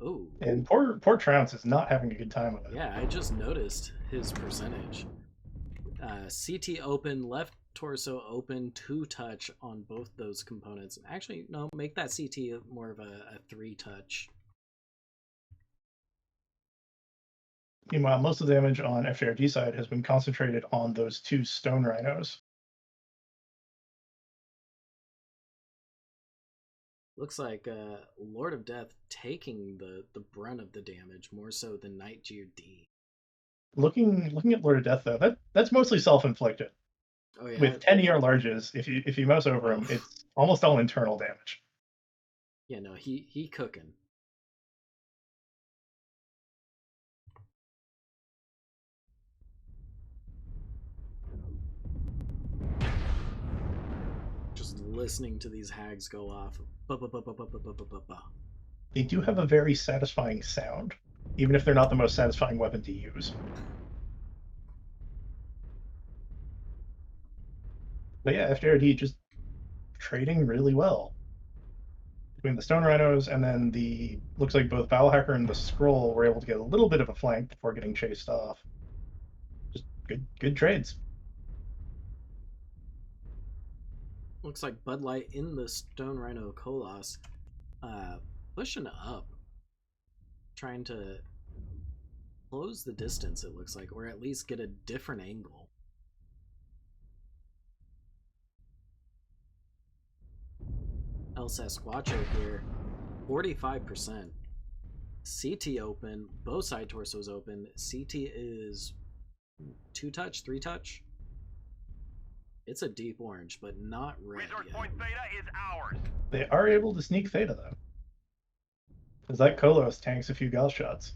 Oh. And poor Trounce is not having a good time with it. Yeah, I just noticed his percentage. CT open, left torso open, 2 touch on both those components. Actually, no, make that CT more of a 3 touch. Meanwhile, most of the damage on FJRD side has been concentrated on those 2 stone rhinos. Looks like Lord of Death taking the brunt of the damage more so than Nightjeer D. Looking at Lord of Death though, that's mostly self-inflicted. Oh yeah. With 10 ER larges, if you mouse over him, it's almost all internal damage. Yeah, no, he cooking. Just listening to these hags go off. They do have a very satisfying sound, even if they're not the most satisfying weapon to use. But yeah, FJRD just trading really well. Between the Stone Rhinos and then looks like both Bowelhacker and the Scroll were able to get a little bit of a flank before getting chased off. Just good trades. Looks like Bud Light in the Stone Rhino Kolos, pushing up, trying to close the distance, it looks like, or at least get a different angle. El Sasquatcho here, 45%. CT open, both side torsos open. CT is 2 touch, 3 touch. It's a deep orange, but not red Resource yet. point Theta is ours. They are able to sneak Theta though, because that Kolos tanks a few Gauss shots.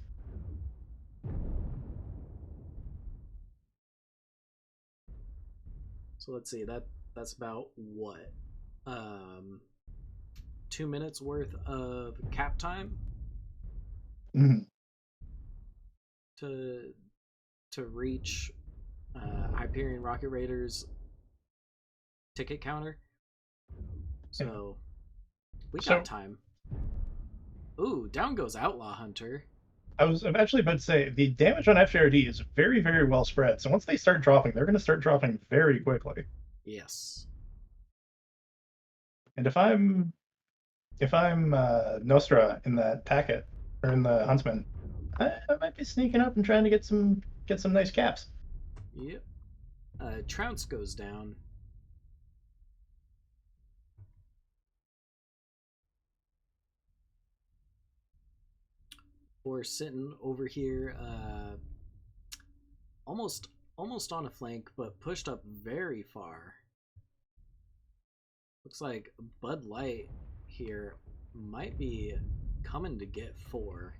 So let's see, that's about what? 2 minutes worth of cap time to reach Hyperion Rocket Raiders ticket counter. So we got time. Ooh, down goes Outlaw Hunter. I'm actually about to say the damage on FJRD is very, very well spread. So once they start dropping, they're going to start dropping very quickly. Yes. And if I'm Nostra in that packet or in the Huntsman, I might be sneaking up and trying to get some nice caps. Yep. Trounce goes down. We're sitting over here, almost on a flank, but pushed up very far. Looks like Bud Light here might be coming to get 4.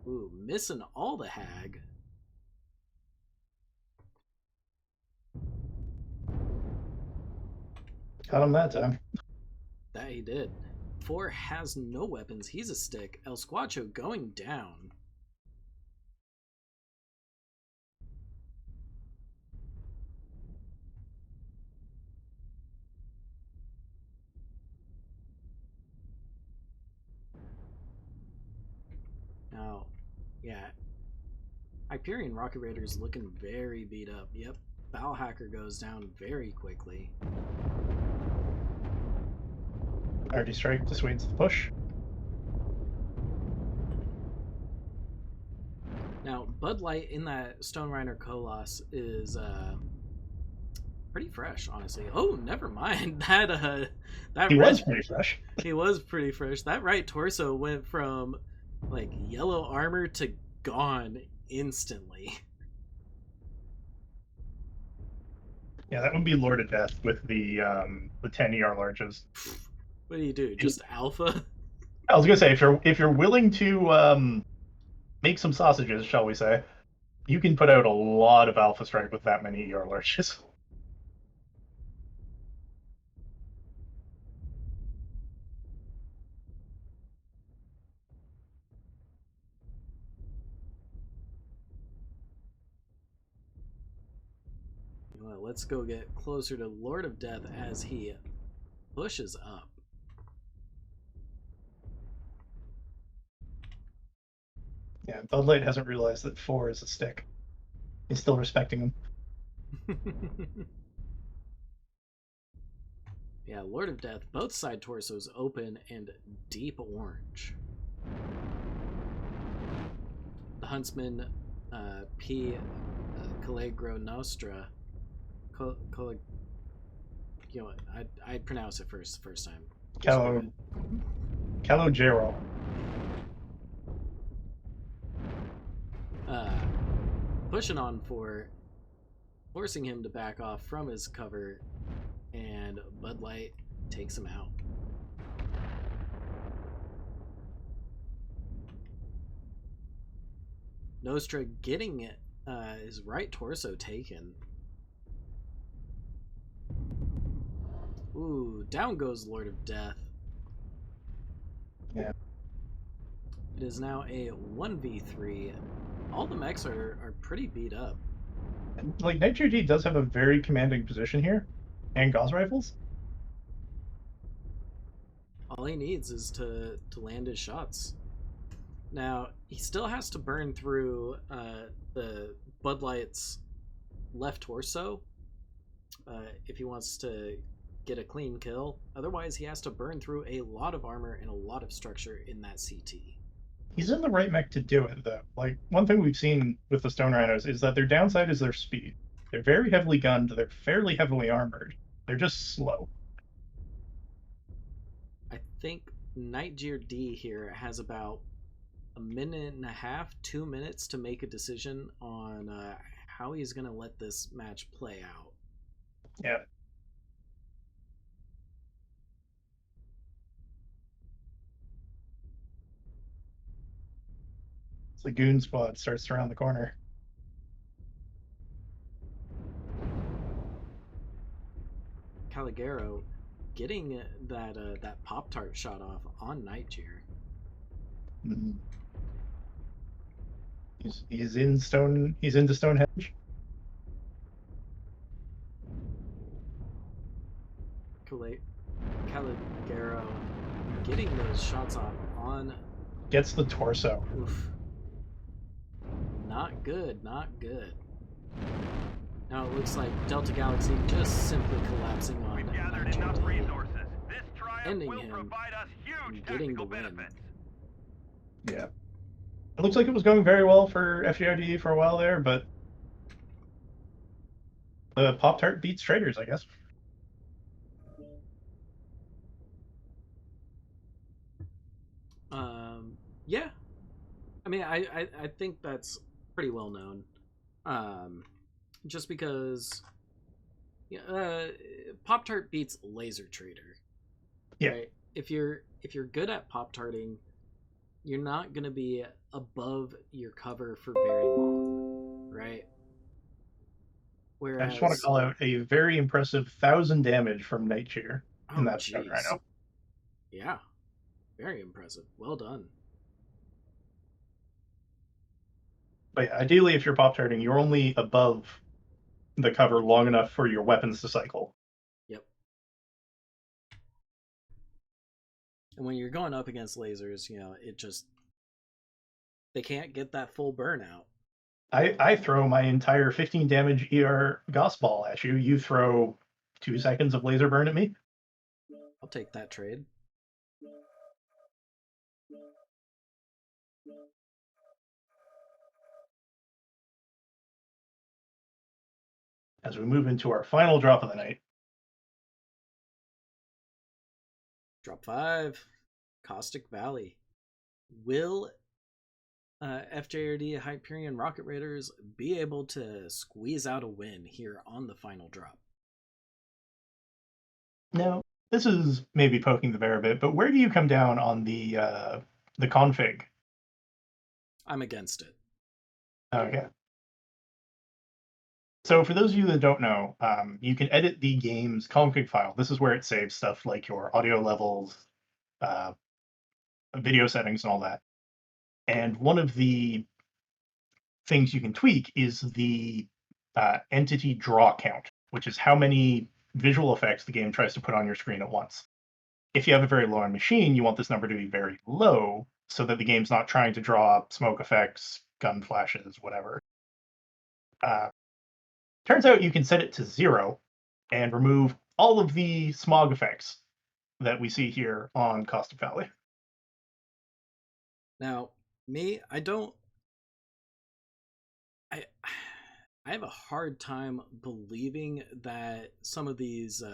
Ooh, missing all the hag. Got him that time. That he did. 4 has no weapons. He's a stick. El Squatcho going down. Yeah. Hyperion Rocket Raider's looking very beat up. Yep. Bow Hacker goes down very quickly. Already strike dissuades the push. Now, Bud Light in that Stone Reiner Colos is pretty fresh, honestly. Oh, never mind. That He red, was pretty fresh. he was pretty fresh. That right torso went from like yellow armor to gone instantly. Yeah, that would be Lord of Death with the 10 ER larges. What do you do? Just alpha? I was gonna say if you're willing to make some sausages, shall we say, you can put out a lot of alpha strike with that many ER larges. You know what, let's go get closer to Lord of Death as he pushes up. Yeah, Bud Light hasn't realized that 4 is a stick. He's still respecting him. Yeah, Lord of Death, both side torsos open and deep orange. The Huntsman P. Calegro Nostra. You know what? I pronounce it first the first time. Calogero. Pushing on for, forcing him to back off from his cover, and Bud Light takes him out. Nostra getting his right torso taken. Ooh, down goes Lord of Death. Yeah. It is now a 1v3. All the mechs are pretty beat up. Like, NightJRD does have a very commanding position here, and Gauss rifles. All he needs is to land his shots. Now, he still has to burn through the Bud Light's left torso if he wants to get a clean kill. Otherwise, he has to burn through a lot of armor and a lot of structure in that CT. He's in the right mech to do it, though. Like, one thing we've seen with the Stone Rhinos is that their downside is their speed. They're very heavily gunned, they're fairly heavily armored. They're just slow. I think NightJRD here has about a minute and a half, 2 minutes to make a decision on how he's going to let this match play out. Yeah. The goon squad starts around the corner. Caligero getting that Pop-Tart shot off on Nightjear. Mm-hmm. He's into Stonehenge. Caligero getting those shots off on. Gets the torso. Oof. Not good, not good. Now it looks like Delta Galaxy just simply collapsing on We've gathered enough resources. This triumph ending will him provide us huge and getting the tactical win. benefits. Yeah. It looks like it was going very well for FJRD for a while there, but the Pop-Tart beats traders, I guess. Yeah. I mean, I think that's pretty well known. Just because Pop-Tart beats Laser Trader. Yeah. Right? If you're good at Pop-Tarting, you're not going to be above your cover for very long, right? Whereas, I just want to call out a very impressive 1,000 damage from Nightshare in that Stone Rhino. Yeah, very impressive. Well done. But yeah, ideally, if you're Pop-Tarting, you're only above the cover long enough for your weapons to cycle. Yep. And when you're going up against lasers, it just They can't get that full burnout. I throw my entire 15 damage ER Gauss ball at you. You throw 2 seconds of laser burn at me. I'll take that trade. As we move into our final drop of the night. Drop 5, Caustic Valley. Will FJRD Hyperion Rocket Raiders be able to squeeze out a win here on the final drop? Now, this is maybe poking the bear a bit, but where do you come down on the config? I'm against it. Okay. So for those of you that don't know, you can edit the game's config file. This is where it saves stuff like your audio levels, video settings, and all that. And one of the things you can tweak is the entity draw count, which is how many visual effects the game tries to put on your screen at once. If you have a very low-end machine, you want this number to be very low so that the game's not trying to draw smoke effects, gun flashes, whatever. Turns out you can set it to 0 and remove all of the smog effects that we see here on Caustic Valley. Now, me, I have a hard time believing that some of these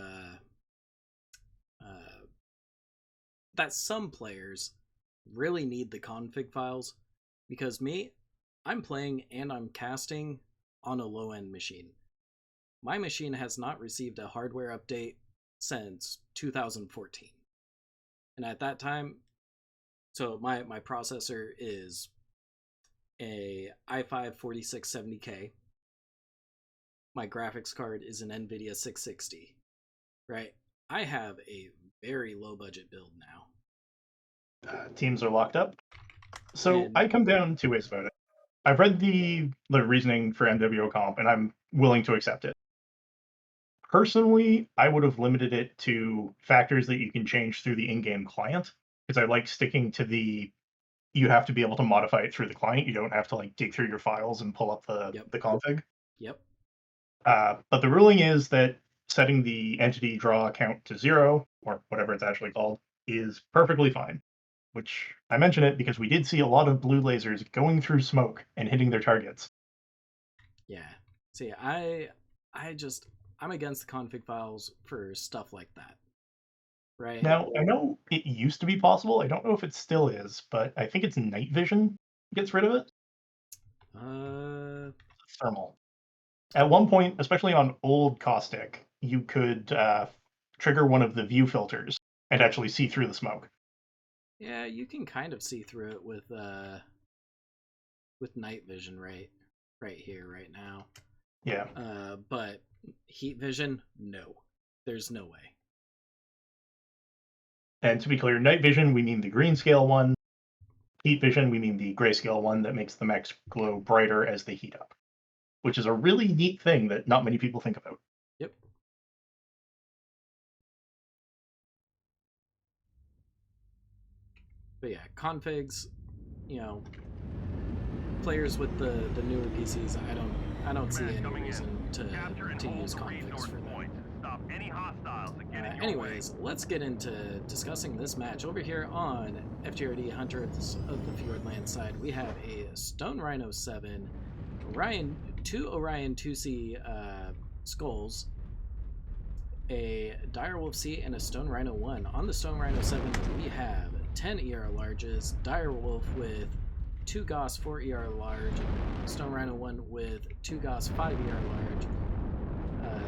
that some players really need the config files, because me, I'm playing and I'm casting on a low-end machine. My machine has not received a hardware update since 2014. And at that time, so my processor is a i5-4670K. My graphics card is an NVIDIA 660, right? I have a very low budget build now. Teams are locked up. So And I come down 2 ways about it. I've read the reasoning for MWO comp, and I'm willing to accept it. Personally, I would have limited it to factors that you can change through the in-game client, because I like sticking to the you have to be able to modify it through the client. You don't have to like dig through your files and pull up the config. Yep. But the ruling is that setting the entity draw count to 0, or whatever it's actually called, is perfectly fine. Which I mention it because we did see a lot of blue lasers going through smoke and hitting their targets. Yeah. See, I'm against the config files for stuff like that. Right? Now, I know it used to be possible. I don't know if it still is, but I think it's night vision gets rid of it. Thermal. At one point, especially on old Caustic, you could trigger one of the view filters and actually see through the smoke. Yeah, you can kind of see through it with night vision right here, right now. Yeah. But heat vision, no. There's no way. And to be clear, night vision, we mean the green scale one. Heat vision, we mean the grayscale one that makes the mechs glow brighter as they heat up, which is a really neat thing that not many people think about. Yep. But yeah, configs, players with the newer PCs, I don't see any reason to use configs for them. Anyways, let's get into discussing this match. Over here on FJRD Hunters of the Fjordland side, we have a Stone Rhino 7, two Orion 2C skulls, a Direwolf C, and a Stone Rhino 1. On the Stone Rhino 7, we have 10 ER larges, Direwolf with 2 Gauss 4 ER large, Stone Rhino 1 with 2 Gauss 5 ER large,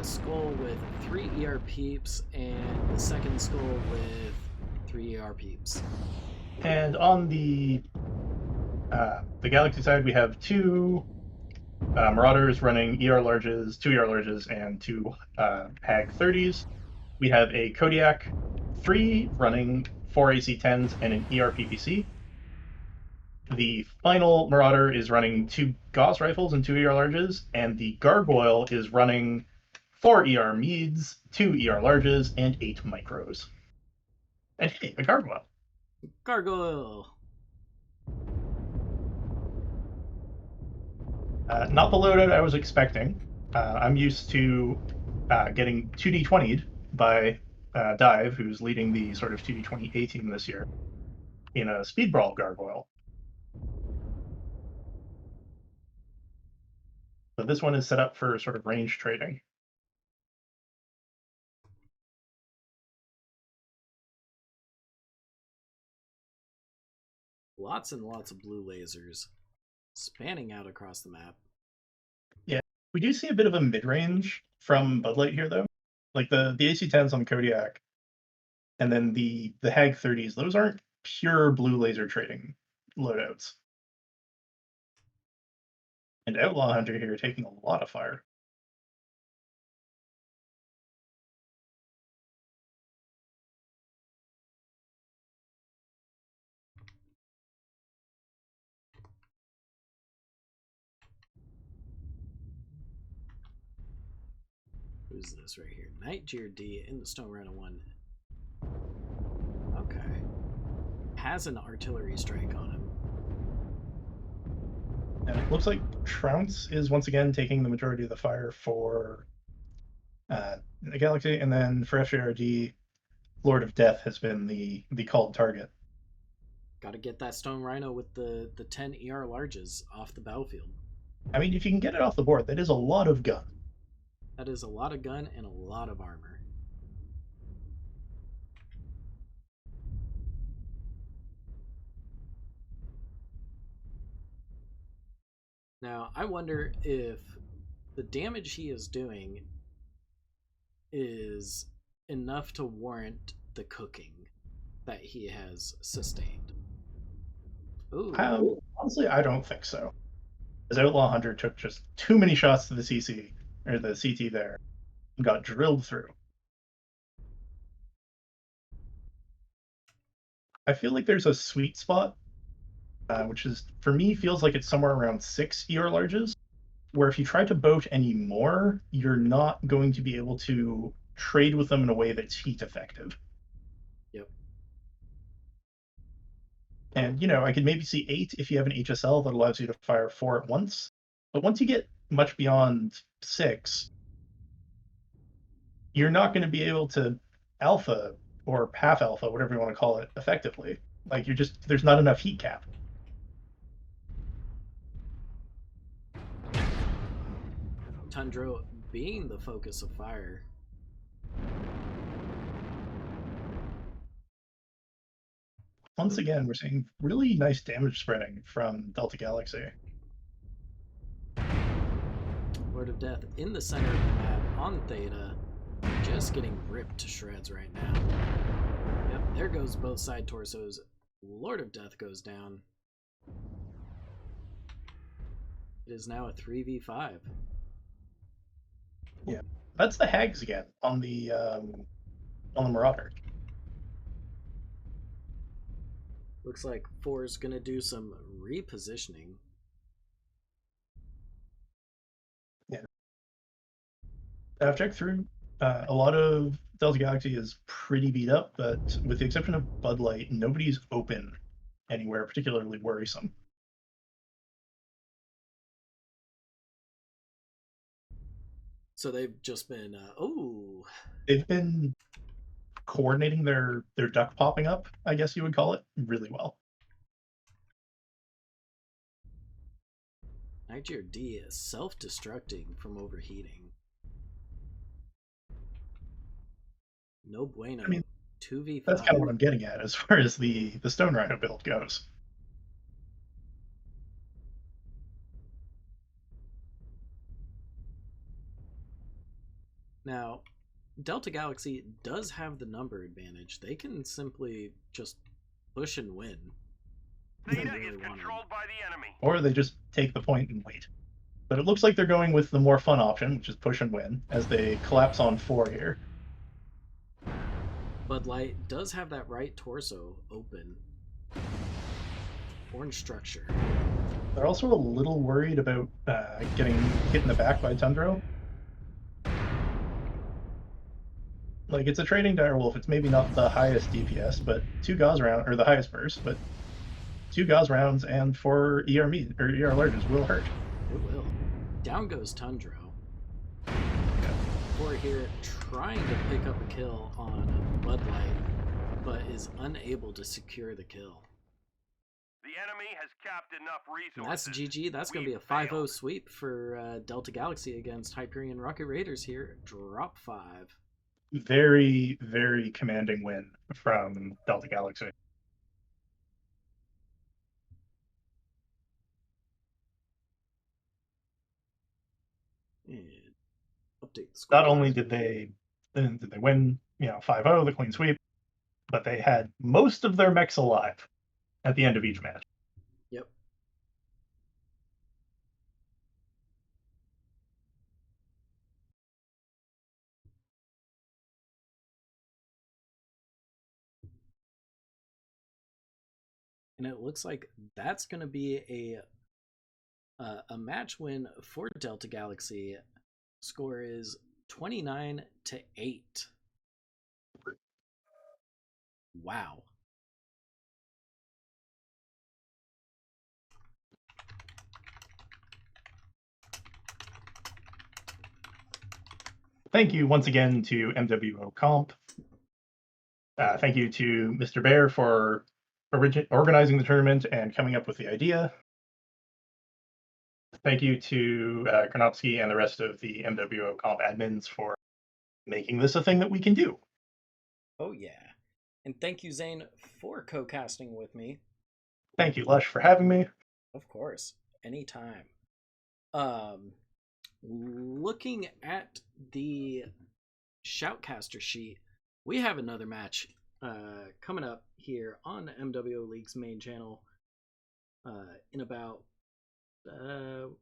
skull with 3 ER peeps, and the second skull with 3 ER peeps. And on the Galaxy side, we have 2 Marauders running ER larges, 2 ER larges, and 2 Hag 30s. We have a Kodiak 3 running 4 AC-10s and an ER PPC. The final Marauder is running 2 Gauss rifles and 2 ER larges, and the Gargoyle is running 4 ER Meads, 2 ER larges, and 8 micros. And hey, a Gargoyle. Gargoyle! Not the loadout I was expecting. I'm used to getting 2d20'd by Dive, who's leading the sort of 2d20 A team this year, in a speed brawl gargoyle. But this one is set up for sort of range trading. Lots and lots of blue lasers spanning out across the map. Yeah, we do see a bit of a mid-range from Bud Light here, though. Like the AC-10s on Kodiak, and then the Hag 30s, those aren't pure blue laser trading loadouts. And Outlaw Hunter here taking a lot of fire. Who's this right here? FJRD in the Stone Rhino 1. Okay. Has an artillery strike on him. And it looks like Trounce is once again taking the majority of the fire for the Galaxy, and then for FJRD, Lord of Death has been the called target. Got to get that Stone Rhino with the 10 ER larges off the battlefield. I mean, if you can get it off the board, that is a lot of gun. That is a lot of gun and a lot of armor. Now, I wonder if the damage he is doing is enough to warrant the cooking that he has sustained. Ooh. Honestly, I don't think so. As Outlaw Hunter took just too many shots to the CC, or the CT there, and got drilled through. I feel like there's a sweet spot, which is, for me, feels like it's somewhere around 6 ER larges, where if you try to boat any more, you're not going to be able to trade with them in a way that's heat effective. Yep. And, I could maybe see 8 if you have an HSL that allows you to fire 4 at once. But once you get much beyond 6, you're not going to be able to alpha or half alpha, whatever you want to call it, effectively. Like, there's not enough heat cap. Tundra being the focus of fire. Once again, we're seeing really nice damage spreading from Delta Galaxy. Lord of Death in the center of the map on Theta, just getting ripped to shreds right now. Yep, there goes both side torsos. Lord of Death goes down. It is now a 3v5. Yeah, that's the Hags again on the Marauder. Looks like 4 is going to do some repositioning. Yeah. I've checked through. A lot of Delta Galaxy is pretty beat up, but with the exception of Bud Light, nobody's open anywhere particularly worrisome. So they've just been, They've been coordinating their duck popping up, I guess you would call it, really well. FJRD is self-destructing from overheating. No bueno. I mean, 2v5. That's kind of what I'm getting at as far as the Stone Rhino build goes. Now, Delta Galaxy does have the number advantage. They can simply just push and win. Theta is controlled by the enemy. Or they just take the point and wait. But it looks like they're going with the more fun option, which is push and win, as they collapse on 4 here. Bud Light does have that right torso open. Orange structure. They're also a little worried about getting hit in the back by Tundra. Like, it's a trading direwolf. It's maybe not the highest DPS, but 2 Gauss rounds, or the highest burst, but 2 Gauss rounds and 4 ER larges will hurt. It will. Down goes Tundro. Or here trying to pick up a kill on Bud Light, but is unable to secure the kill. The enemy has capped enough And that's resources. GG. That's going to be a 5-0 sweep for Delta Galaxy against Hyperion Rocket Raiders here. Drop 5. Very, very commanding win from Delta Galaxy. And update the score. Not only did they win, 5-0, the clean sweep, but they had most of their mechs alive at the end of each match. Yep. And it looks like that's going to be a match win for Delta Galaxy. Score is 29-8. Wow. Thank you once again to MWO Comp. Thank you to Mr. Bear for organizing the tournament and coming up with the idea. Thank you to Karnofsky and the rest of the MWO Comp admins for making this a thing that we can do. Oh, yeah. And thank you, Zane, for co-casting with me. Thank you, Lush, for having me. Of course. Anytime. Looking at the Shoutcaster sheet, we have another match coming up here on MWO League's main channel in about,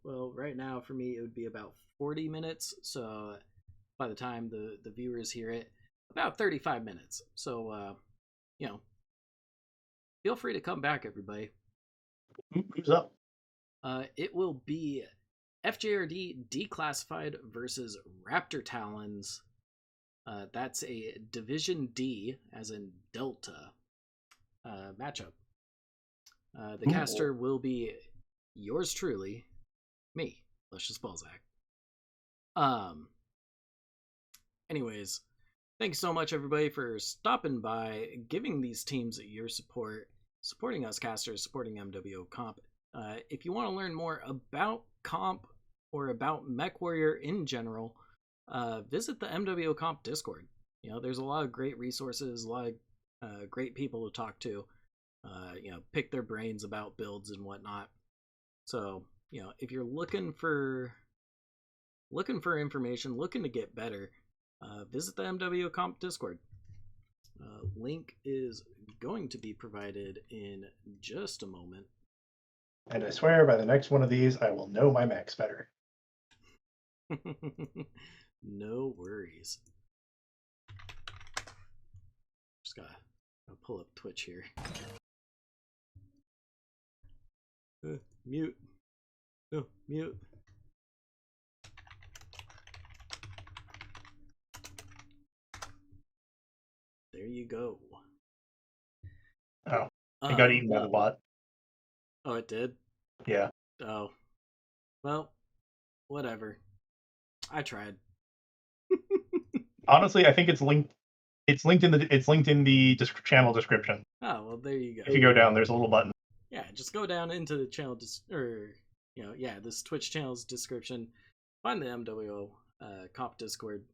well, right now for me it would be about 40 minutes. So by the time the viewers hear it, about 35 minutes. So, feel free to come back, everybody. Who's up? It will be FJRD Declassified versus Raptor Talons. That's a Division D, as in Delta, matchup. The caster will be yours truly, me, Luscious Balzac. Anyways, thanks so much, everybody, for stopping by, giving these teams your support, supporting us casters, supporting MWO Comp. If you want to learn more about Comp or about MechWarrior in general, visit the MWO Comp Discord. There's a lot of great resources, a lot of great people to talk to, pick their brains about builds and whatnot. So, if you're looking for information, looking to get better, visit the MWO Comp Discord. Link is going to be provided in just a moment. And I swear by the next one of these, I will know my mechs better. No worries. Just gotta pull up Twitch here. Mute. No, mute. There you go. Oh, it got eaten by the bot. Oh, it did? Yeah. Oh. Well, whatever. I tried. Honestly, I think it's linked. It's linked in the channel description. Oh, well, there you go. If you go down, there's a little button. Yeah, just go down into the channel, this Twitch channel's description. Find the MWO Comp Discord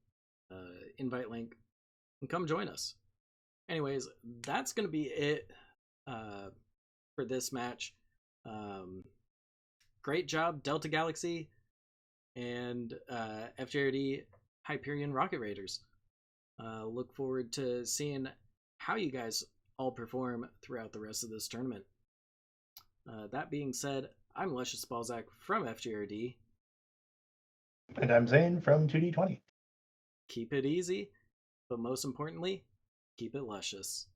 invite link and come join us. Anyways, that's gonna be it for this match. Great job, Delta Galaxy and FJRD Hyperion Rocket Raiders. Look forward to seeing how you guys all perform throughout the rest of this tournament. That being said, I'm Luscious Balzac from FJRD. And I'm Zane from 2D20. Keep it easy, but most importantly, keep it luscious.